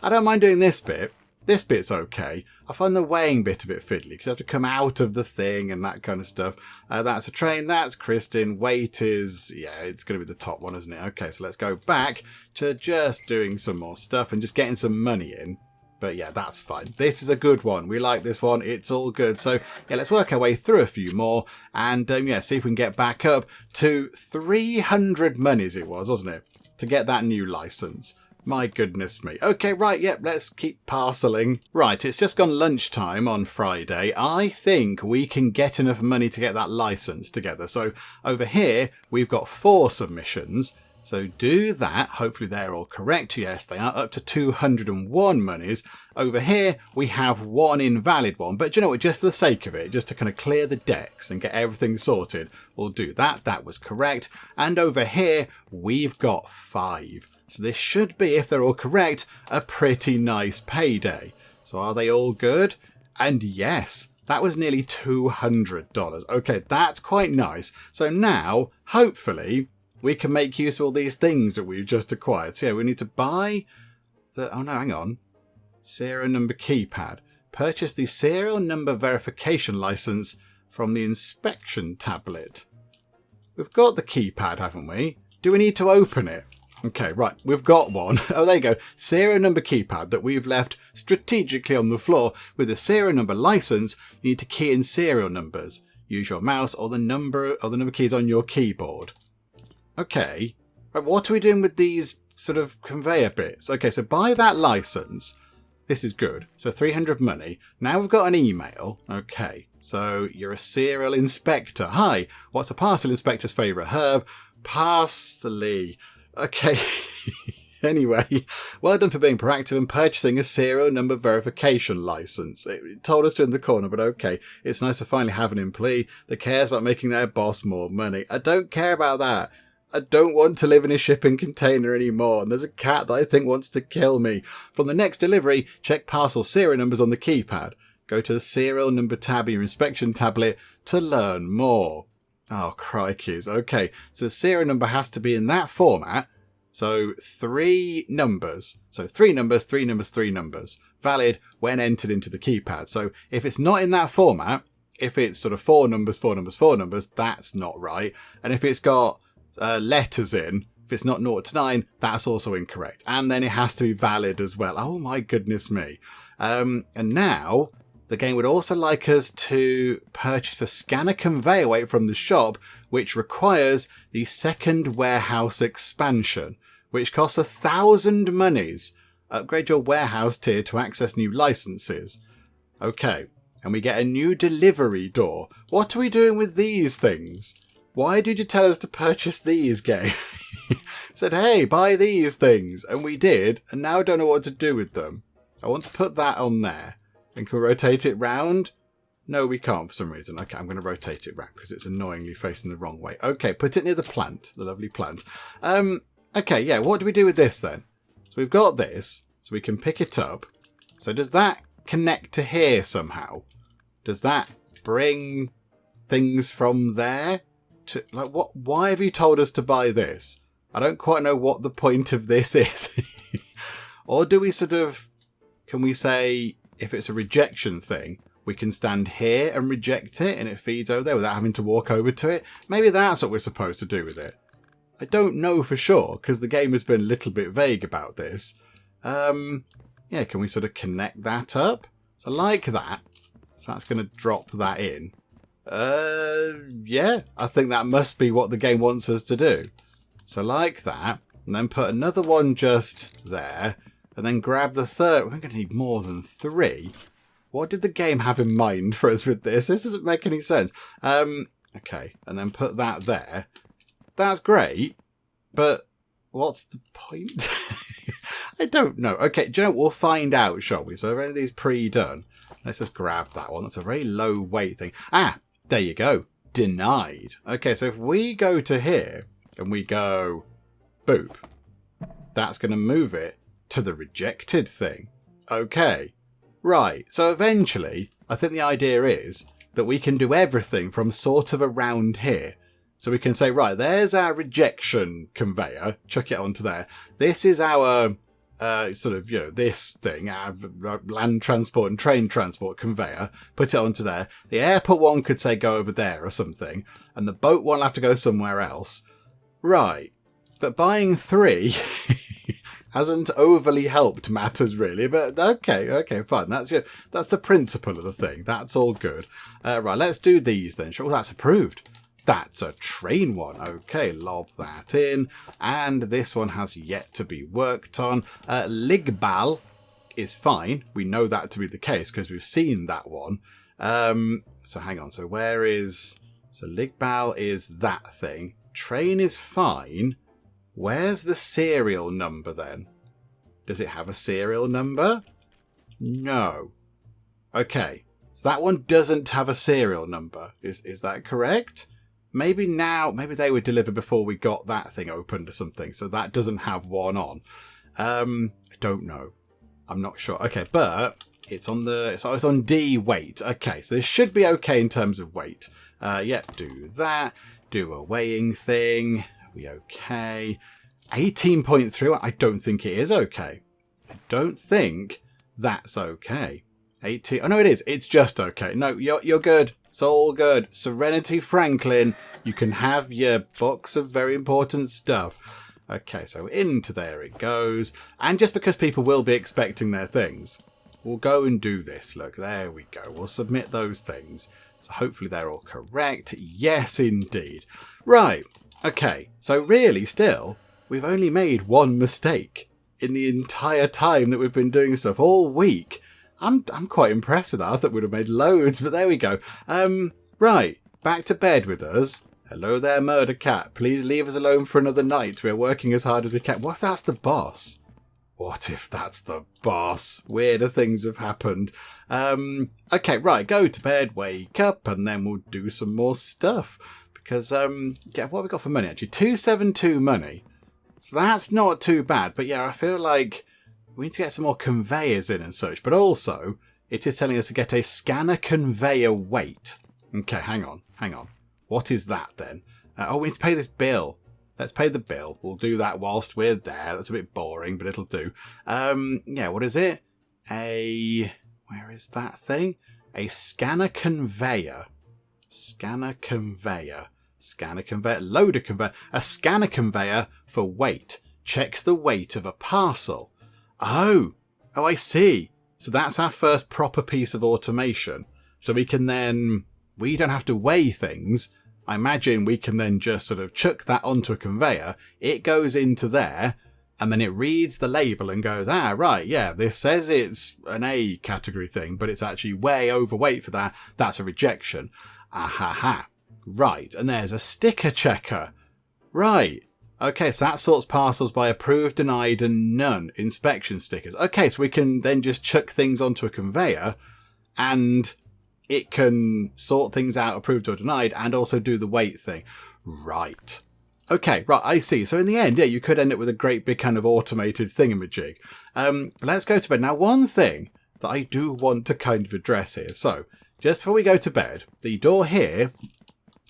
I don't mind doing this bit. This bit's okay. I find the weighing bit a bit fiddly because you have to come out of the thing and that kind of stuff. That's a train. That's Kristen. Weight is, yeah, it's going to be the top one, isn't it? Okay, so let's go back to just doing some more stuff and just getting some money in. But yeah, that's fine. This is a good one. We like this one. It's all good. So yeah, let's work our way through a few more and yeah, see if we can get back up to 300 monies it was, wasn't it? To get that new license. My goodness me. Okay, right, yep, let's keep parceling. Right, it's just gone lunchtime on Friday. I think we can get enough money to get that license together. So over here, we've got 4 submissions. So do that. Hopefully they're all correct. Yes, they are up to 201 monies. Over here, we have 1 invalid one. But do you know what? Just for the sake of it, just to kind of clear the decks and get everything sorted, we'll do that. That was correct. And over here, we've got 5. So this should be, if they're all correct, a pretty nice payday. So are they all good? And yes, that was nearly $200. Okay, that's quite nice. So now, hopefully, we can make use of all these things that we've just acquired. So yeah, we need to buy the... Oh no, hang on. Serial number keypad. Purchase the serial number verification license from the inspection tablet. We've got the keypad, haven't we? Do we need to open it? Okay, right, we've got one. Oh, there you go. Serial number keypad that we've left strategically on the floor. With the serial number license, you need to key in serial numbers. Use your mouse or the number keys on your keyboard. Okay, right, what are we doing with these sort of conveyor bits? Okay, so buy that license. This is good. So 300 money. Now we've got an email. Okay, so you're a serial inspector. Hi, what's a parcel inspector's favourite herb? Parsley. Okay. Anyway, well done for being proactive and purchasing a serial number verification license. It told us to in the corner, but okay. It's nice to finally have an employee that cares about making their boss more money. I don't care about that. I don't want to live in a shipping container anymore, and there's a cat that I think wants to kill me. From the next delivery, check parcel serial numbers on the keypad. Go to the serial number tab in your inspection tablet to learn more. Oh, crikeys. Okay, so the serial number has to be in that format. So 3 numbers. So 3 numbers, 3 numbers, 3 numbers. Valid when entered into the keypad. So if it's not in that format, if it's sort of 4 numbers, 4 numbers, 4 numbers, that's not right. And if it's got letters in, if it's not 0 to 9, that's also incorrect. And then it has to be valid as well. Oh my goodness me. And now the game would also like us to purchase a scanner conveyor weight from the shop, which requires the second warehouse expansion, which costs 1,000 monies. Upgrade your warehouse tier to access new licenses. Okay, and we get a new delivery door. What are we doing with these things? Why did you tell us to purchase these, game? Said, hey, buy these things. And we did, and now I don't know what to do with them. I want to put that on there. And can we rotate it round? No, we can't for some reason. Okay, I'm going to rotate it round because it's annoyingly facing the wrong way. Okay, put it near the plant, the lovely plant. Okay, yeah, what do we do with this then? So we've got this, so we can pick it up. So does that connect to here somehow? Does that bring things from there? To, like, what? Why have you told us to buy this? I don't quite know what the point of this is. Or do we sort of, can we say, if it's a rejection thing, we can stand here and reject it and it feeds over there without having to walk over to it? Maybe that's what we're supposed to do with it. I don't know for sure because the game has been a little bit vague about this. Yeah, can we sort of connect that up? So like that. So that's going to drop that in. Yeah, I think that must be what the game wants us to do. So like that, and then put another one just there, and then grab the third. We're going to need more than 3. What did the game have in mind for us with this? This doesn't make any sense. Okay, and then put that there. That's great, but what's the point? I don't know. Okay, do you know what? We'll find out, shall we? So are any of these pre-done? Let's just grab that one. That's a very low weight thing. Ah, there you go. Denied. Okay, so if we go to here and we go boop, that's going to move it to the rejected thing. Okay. Right. So eventually, I think the idea is that we can do everything from sort of around here. So we can say, right, there's our rejection conveyor. Chuck it onto there. This is our sort of, you know, this thing, our land transport and train transport conveyor. Put it onto there. The airport one could say go over there or something. And the boat one will have to go somewhere else. Right. But buying 3 hasn't overly helped matters really. But okay, fine. That's the principle of the thing. That's all good. Right, let's do these then. Sure, that's approved. That's a train one. Okay, lob that in. And this one has yet to be worked on. Ligbal is fine. We know that to be the case because we've seen that one. So hang on. So where is... So Ligbal is that thing. Train is fine. Where's the serial number then? Does it have a serial number? No. Okay. So that one doesn't have a serial number. Is that correct? Maybe they were delivered before we got that thing opened or something. So that doesn't have one on. I don't know. I'm not sure. Okay, but it's on it's on D weight. Okay, so this should be okay in terms of weight. Yep, do that. Do a weighing thing. Are we okay? 18.3. I don't think it is okay. I don't think that's okay. 18. Oh, no, it is. It's just okay. No, you're good. It's all good. Serenity Franklin, you can have your box of very important stuff. Okay, so into there it goes. And just because people will be expecting their things, we'll go and do this. Look, there we go. We'll submit those things. So hopefully they're all correct. Yes, indeed. Right. Okay. So really, still, we've only made one mistake in the entire time that we've been doing stuff all week. I'm quite impressed with that. I thought we'd have made loads, but there we go. Right. Back to bed with us. Hello there, murder cat. Please leave us alone for another night. We're working as hard as we can. What if that's the boss? What if that's the boss? Weirder things have happened. Okay, right. Go to bed, wake up, and then we'll do some more stuff. Because, yeah, what have we got for money, actually? 272 money. So that's not too bad. But, yeah, I feel like we need to get some more conveyors in and such. But also, it is telling us to get a scanner conveyor weight. Okay, hang on. What is that, then? Oh, we need to pay this bill. Let's pay the bill. We'll do that whilst we're there. That's a bit boring, but it'll do. Yeah, what is it? Where is that thing? A scanner conveyor. Scanner conveyor. Scanner conveyor. Loader conveyor. A scanner conveyor for weight. Checks the weight of a parcel. Oh, I see. So that's our first proper piece of automation. So we can then... We don't have to weigh things. I imagine we can then just sort of chuck that onto a conveyor. It goes into there, and then it reads the label and goes, right, yeah, this says it's an A category thing, but it's actually way overweight for that. That's a rejection. Ahaha. Right, and there's a sticker checker. Right. Okay, so that sorts parcels by approved, denied, and none inspection stickers. Okay, so we can then just chuck things onto a conveyor, and it can sort things out, approved or denied, and also do the weight thing. Right. Okay, right, I see. So in the end, yeah, you could end up with a great big kind of automated thingamajig. But let's go to bed. Now, one thing that I do want to kind of address here. So, just before we go to bed, the door here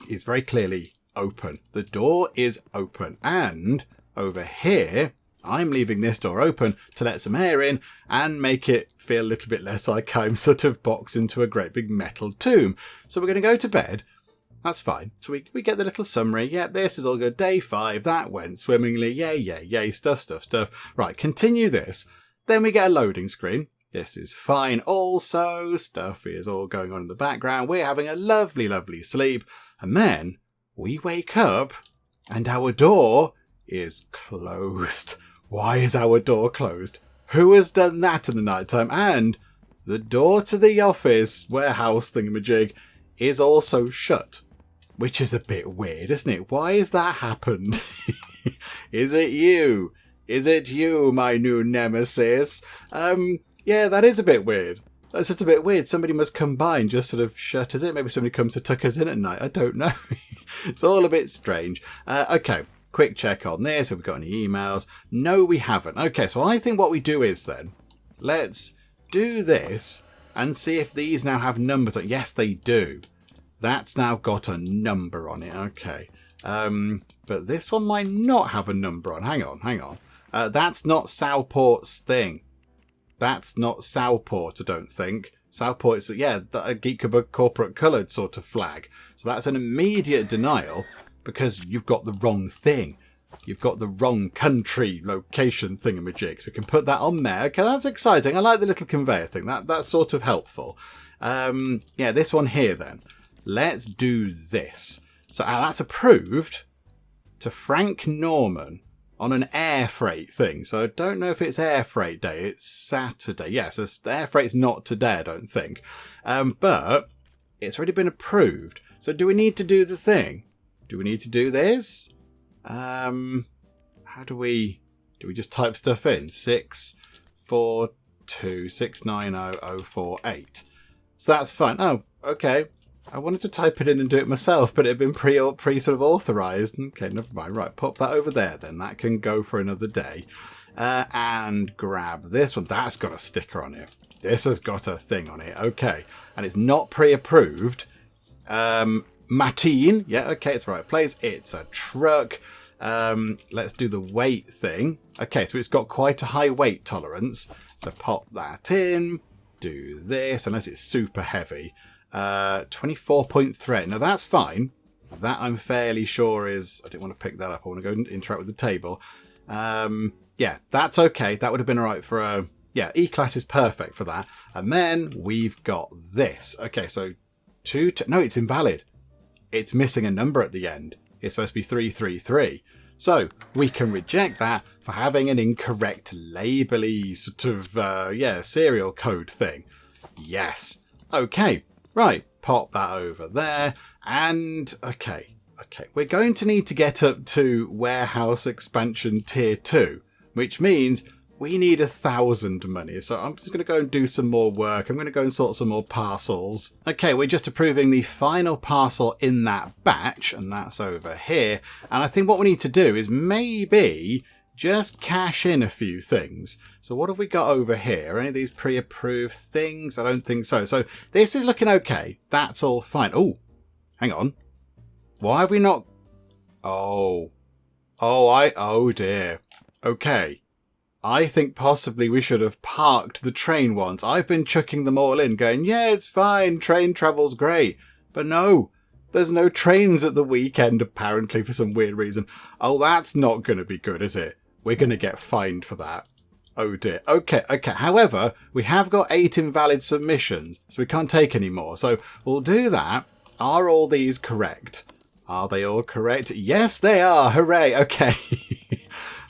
is very clearly open. The door is open. And over here, I'm leaving this door open to let some air in and make it feel a little bit less like I'm sort of boxed into a great big metal tomb. So we're going to go to bed. That's fine. So we get the little summary. Yeah, this is all good. Day 5, that went swimmingly. Yay, stuff. Right, continue this. Then we get a loading screen. This is fine. Also, stuff is all going on in the background. We're having a lovely, lovely sleep. And then we wake up and our door is closed. Why is our door closed? Who has done that in the night time? And the door to the office, warehouse thingamajig, is also shut. Which is a bit weird, isn't it? Why has that happened? Is it you? Is it you, my new nemesis? Yeah, that is a bit weird. That's just a bit weird. Somebody must come by and just sort of shut us in. Maybe somebody comes to tuck us in at night. I don't know. It's all a bit strange. Okay, quick check on this. Have we got any emails? No, we haven't. Okay, so I think what we do is then, let's do this and see if these now have numbers on. Yes, they do. That's now got a number on it. Okay. But this one might not have a number on. Hang on. That's not Southport's thing. That's not Southport, I don't think. Southport is, yeah, a Geek corporate coloured sort of flag. So that's an immediate denial because you've got the wrong thing. You've got the wrong country location thingamajigs. We can put that on there. Okay, that's exciting. I like the little conveyor thing. That's sort of helpful. Yeah, this one here then. Let's do this. So that's approved to Frank Norman on an air freight thing. So I don't know if it's air freight day. It's Saturday. Yes, yeah, so air freight's not today, I don't think. But it's already been approved. So do we need to do the thing? Do we need to do this? How do we just type stuff in? 642690048. So that's fine. Oh, okay. I wanted to type it in and do it myself, but it had been pre sort of authorised. Okay, never mind. Right, pop that over there then. That can go for another day. And grab this one. That's got a sticker on it. This has got a thing on it. Okay. And it's not pre-approved. Matine. Yeah, okay, it's the right place. It's a truck. Let's do the weight thing. Okay, so it's got quite a high weight tolerance. So pop that in. do this, unless it's super heavy. 24.3. Now that's fine. That I'm fairly sure is... I didn't want to pick that up. I want to go and interact with the table. Yeah, that's okay. That would have been all right for a... Yeah, E-class is perfect for that. And then we've got this. Okay, so no, it's invalid. It's missing a number at the end. It's supposed to be 333. So we can reject that for having an incorrect label-y sort of, serial code thing. Yes. Okay. Right. Pop that over there. And, okay. We're going to need to get up to warehouse expansion tier 2, which means we need 1,000 money. So I'm just going to go and do some more work. I'm going to go and sort some more parcels. Okay, we're just approving the final parcel in that batch, and that's over here. And I think what we need to do is maybe just cash in a few things. So what have we got over here? Any of these pre-approved things? I don't think so. So this is looking okay. That's all fine. Oh, hang on. Why have we not... Oh dear. Okay. I think possibly we should have parked the train ones. I've been chucking them all in, going, yeah, it's fine, train travel's great. But no, there's no trains at the weekend, apparently, for some weird reason. Oh, that's not going to be good, is it? We're going to get fined for that. Oh dear. Okay. However, we have got 8 invalid submissions, so we can't take any more. So we'll do that. Are all these correct? Are they all correct? Yes, they are. Hooray. Okay.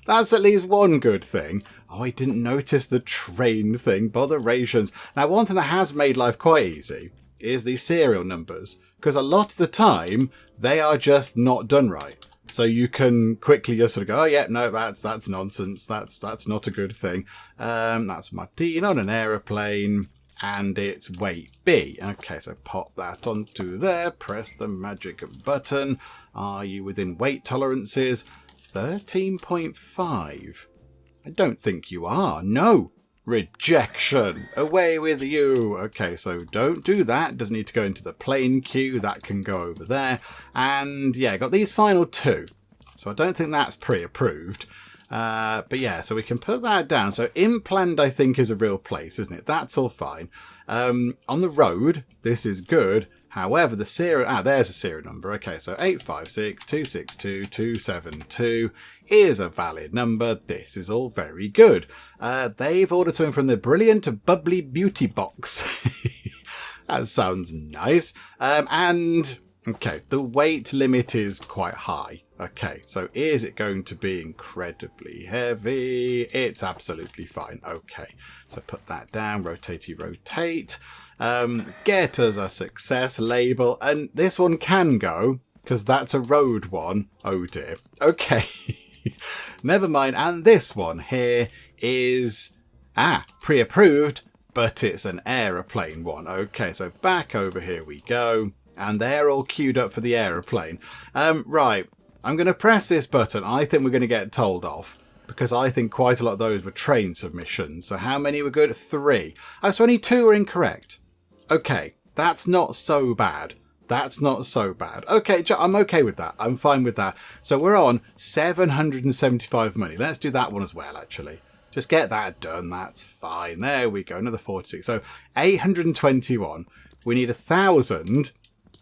That's at least one good thing. Oh, I didn't notice the train thing. Botherations. Now, one thing that has made life quite easy is the serial numbers. Because a lot of the time, they are just not done right. So you can quickly just sort of go, oh, yeah, no, that's nonsense. That's not a good thing. That's Martin on an aeroplane. And it's weight B. Okay, so pop that onto there. Press the magic button. Are you within weight tolerances? 13.5. I don't think you are. No. Rejection. Away with you. Okay, so don't do that. Doesn't need to go into the plane queue. That can go over there. And yeah, got these final 2. So I don't think that's pre-approved. But yeah, so we can put that down. So Impland, I think, is a real place, isn't it? That's all fine. On the road, this is good. However, the serial... there's a serial number. Okay, so 856262272 is a valid number. This is all very good. They've ordered something from the brilliant Bubbly Beauty Box. That sounds nice. And, okay, the weight limit is quite high. Okay, so is it going to be incredibly heavy? It's absolutely fine. Okay, so put that down. Rotate. Get us a success label. And this one can go, because that's a road one. Oh dear. Okay. Never mind. And this one here is, pre-approved, but it's an aeroplane one. Okay, so back over here we go. And they're all queued up for the aeroplane. Right. I'm going to press this button. I think we're going to get told off. Because I think quite a lot of those were train submissions. So how many were good? 3. Oh, so only 2 are incorrect. Okay, that's not so bad. Okay, I'm okay with that. I'm fine with that. So we're on 775 money. Let's do that one as well, actually. Just get that done. That's fine. There we go. Another 46. So 821. We need 1,000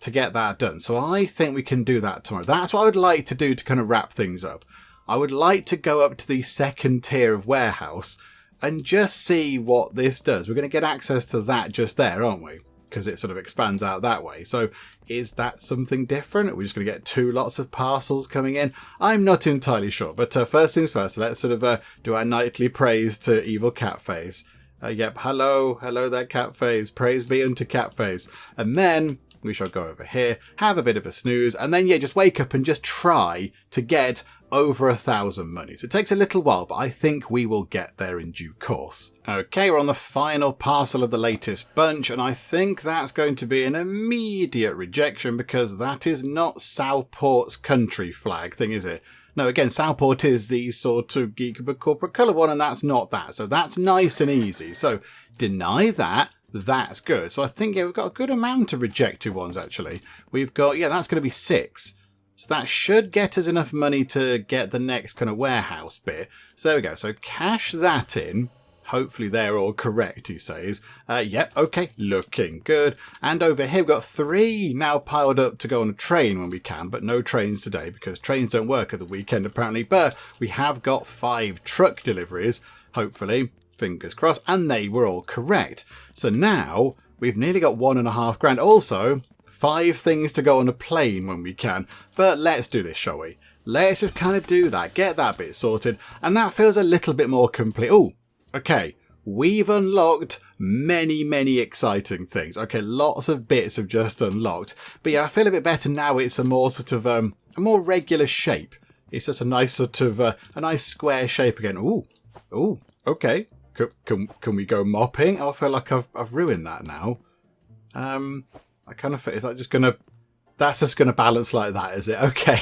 to get that done. So I think we can do that tomorrow. That's what I would like to do to kind of wrap things up. I would like to go up to the second tier of warehouse and just see what this does. We're going to get access to that just there, aren't we? Because it sort of expands out that way. So is that something different? Are we just going to get 2 lots of parcels coming in? I'm not entirely sure. But first things first, let's sort of do our nightly praise to Evil Catface. Yep, hello there, Catface. Praise be unto Catface. And then we shall go over here, have a bit of a snooze, and then, yeah, just wake up and just try to get over 1,000 monies. It takes a little while, but I think we will get there in due course. Okay, we're on the final parcel of the latest bunch, and I think that's going to be an immediate rejection because that is not Southport's country flag thing, is it? No, again, Southport is the sort of Geek but corporate colour one, and that's not that. So that's nice and easy. So deny that. That's good. So I think, yeah, we've got a good amount of rejected ones, actually. We've got, yeah, that's going to be 6. So that should get us enough money to get the next kind of warehouse bit. So there we go. So cash that in. Hopefully they're all correct, he says. Yep, okay, looking good. And over here we've got 3 now piled up to go on a train when we can, but no trains today because trains don't work at the weekend apparently. But we have got 5 truck deliveries, hopefully, fingers crossed, and they were all correct. So now we've nearly got £1.5 grand. Also, 5 things to go on a plane when we can. But let's do this, shall we? Let's just kind of do that, get that bit sorted, and that feels a little bit more complete. Oh, okay, we've unlocked many exciting things. Okay, lots of bits have just unlocked. But yeah, I feel a bit better now. It's a more sort of, a more regular shape. It's just a nice sort of, a nice square shape again. Ooh, okay. Can we go mopping? I feel like I've ruined that now. I kind of feel, is that just going to, that's just going to balance like that, is it? Okay.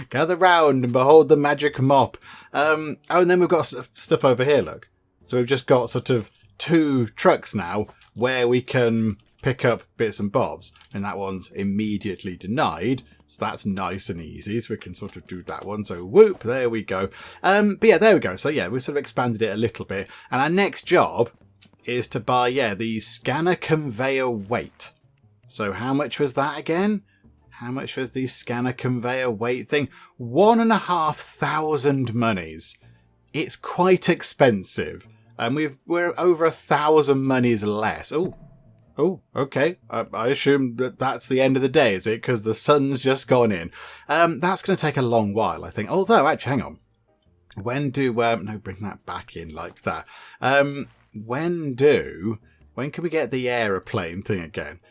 Gather round and behold the magic mop. Oh, and then we've got stuff over here, look. So we've just got sort of 2 trucks now where we can pick up bits and bobs. And that one's immediately denied. So that's nice and easy. So we can sort of do that one. So whoop, there we go. But yeah, there we go. So yeah, we've sort of expanded it a little bit. And our next job is to buy, the scanner conveyor weight. So how much was that again? How much was the scanner conveyor weight thing? 1,500 monies. It's quite expensive. And we're over 1,000 monies less. Oh, okay. I assume that's the end of the day, is it? Because the sun's just gone in. That's going to take a long while, I think. Although, actually, hang on. When do... no, bring that back in like that. When can we get the aeroplane thing again?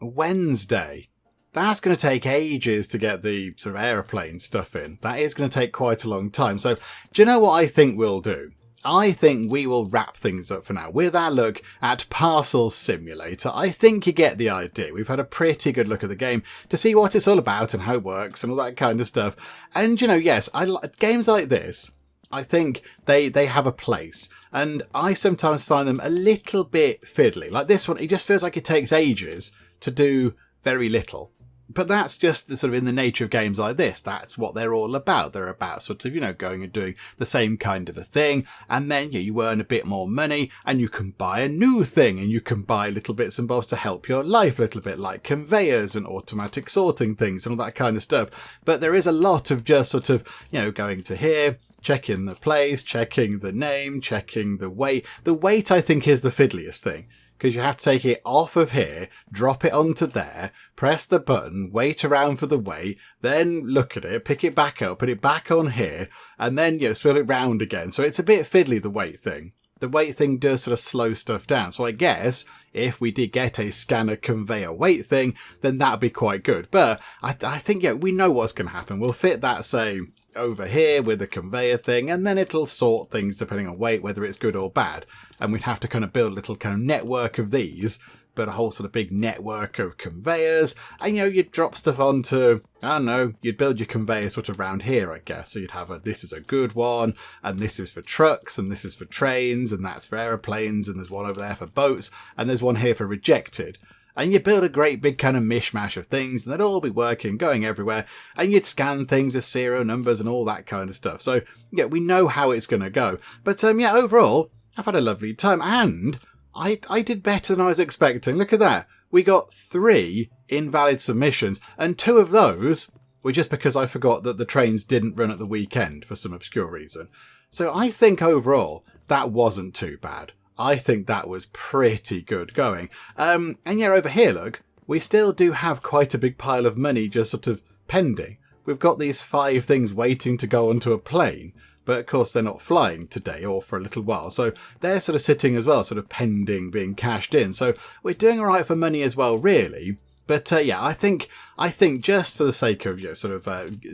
Wednesday. That's going to take ages to get the sort of aeroplane stuff in. That is going to take quite a long time. So, do you know what I think we'll do? I think we will wrap things up for now with our look at Parcel Simulator. I think you get the idea. We've had a pretty good look at the game to see what it's all about and how it works and all that kind of stuff. And, yes, games like this, I think they have a place. And I sometimes find them a little bit fiddly. Like this one, it just feels like it takes ages to do very little. But that's just the sort of in the nature of games like this. That's what they're all about. They're about sort of, going and doing the same kind of a thing. And then you earn a bit more money and you can buy a new thing and you can buy little bits and bobs to help your life a little bit, like conveyors and automatic sorting things and all that kind of stuff. But there is a lot of just sort of, going to here, checking the place, checking the name, checking the weight. The weight, I think, is the fiddliest thing. Because you have to take it off of here, drop it onto there, press the button, wait around for the weight, then look at it, pick it back up, put it back on here, and then, spill it round again. So it's a bit fiddly, the weight thing. The weight thing does sort of slow stuff down. So I guess if we did get a scanner conveyor weight thing, then that'd be quite good. But I think, we know what's going to happen. We'll fit that, say, over here with the conveyor thing, and then it'll sort things depending on weight, whether it's good or bad. And we'd have to kind of build a little kind of network of these, but a whole sort of big network of conveyors. And, you'd drop stuff onto, I don't know, you'd build your conveyor sort of around here, I guess. So you'd have this is a good one, and this is for trucks, and this is for trains, and that's for aeroplanes, and there's one over there for boats, and there's one here for rejected. And you build a great big kind of mishmash of things, and they'd all be working, going everywhere, and you'd scan things with serial numbers and all that kind of stuff. So, we know how it's going to go. But, overall, I've had a lovely time, and I did better than I was expecting. Look at that. We got 3 invalid submissions, and 2 of those were just because I forgot that the trains didn't run at the weekend for some obscure reason. So I think overall, that wasn't too bad. I think that was pretty good going. And over here, look, we still do have quite a big pile of money just sort of pending. We've got these 5 things waiting to go onto a plane, but of course they're not flying today or for a little while. So they're sort of sitting as well, sort of pending being cashed in. So we're doing all right for money as well, really. But I think just for the sake of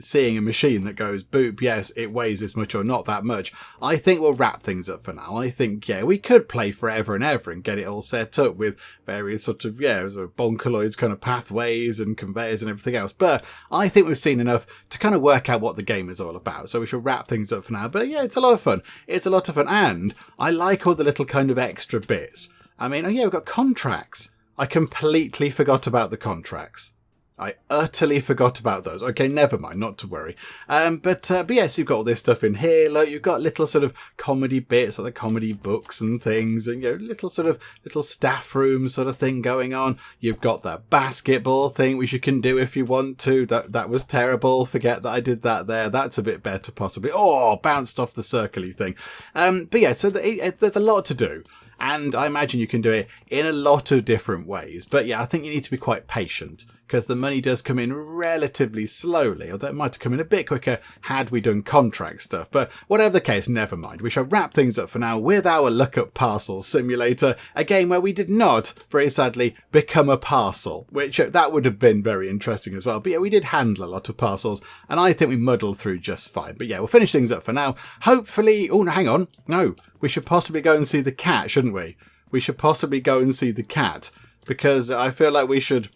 seeing a machine that goes boop, yes, it weighs this much or not that much, I think we'll wrap things up for now. I think we could play forever and ever and get it all set up with various sort of bonkaloids kind of pathways and conveyors and everything else. But I think we've seen enough to kind of work out what the game is all about. So we shall wrap things up for now. But it's a lot of fun. It's a lot of fun, and I like all the little kind of extra bits. I mean, we've got contracts. I completely forgot about the contracts. I utterly forgot about those. Okay, never mind, not to worry. But yes, you've got all this stuff in here. Look, you've got little sort of comedy bits, like the comedy books and things, and little staff room sort of thing going on. You've got that basketball thing, which you can do if you want to. That was terrible. Forget that I did that there. That's a bit better, possibly. Oh, bounced off the circly thing. But yeah, so there's a lot to do. And I imagine you can do it in a lot of different ways. But yeah, I think you need to be quite patient, because the money does come in relatively slowly, although it might have come in a bit quicker had we done contract stuff. But whatever the case, never mind. We shall wrap things up for now with our look at Parcel Simulator, a game where we did not, very sadly, become a parcel, which that would have been very interesting as well. But yeah, we did handle a lot of parcels, and I think we muddled through just fine. But yeah, we'll finish things up for now. Hopefully... Oh, no, hang on. No, we should possibly go and see the cat, shouldn't we? We should possibly go and see the cat, because I feel like we should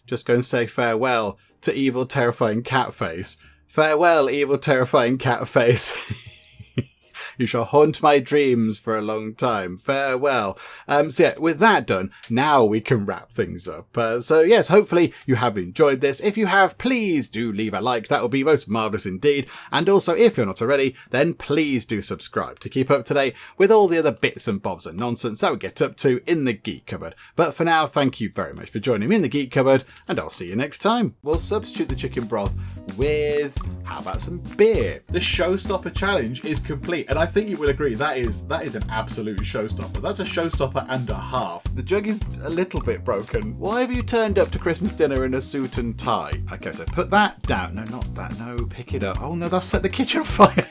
just go and say farewell to evil, terrifying cat face. Farewell, evil, terrifying cat face. You shall haunt my dreams for a long time. Farewell. So yeah, with that done, now we can wrap things up. So yes, hopefully you have enjoyed this. If you have, please do leave a like. That would be most marvellous indeed. And also, if you're not already, then please do subscribe to keep up to date with all the other bits and bobs and nonsense that we get up to in the Geek Cupboard. But for now, thank you very much for joining me in the Geek Cupboard, and I'll see you next time. We'll substitute the chicken broth with, how about some beer? The Showstopper Challenge is complete, and I think you will agree that is an absolute showstopper. That's a showstopper and a half. The jug is a little bit broken. Why have you turned up to Christmas dinner in a suit and tie? Okay, so put that down. No, not that. No, pick it up. Oh no, they've set the kitchen on fire.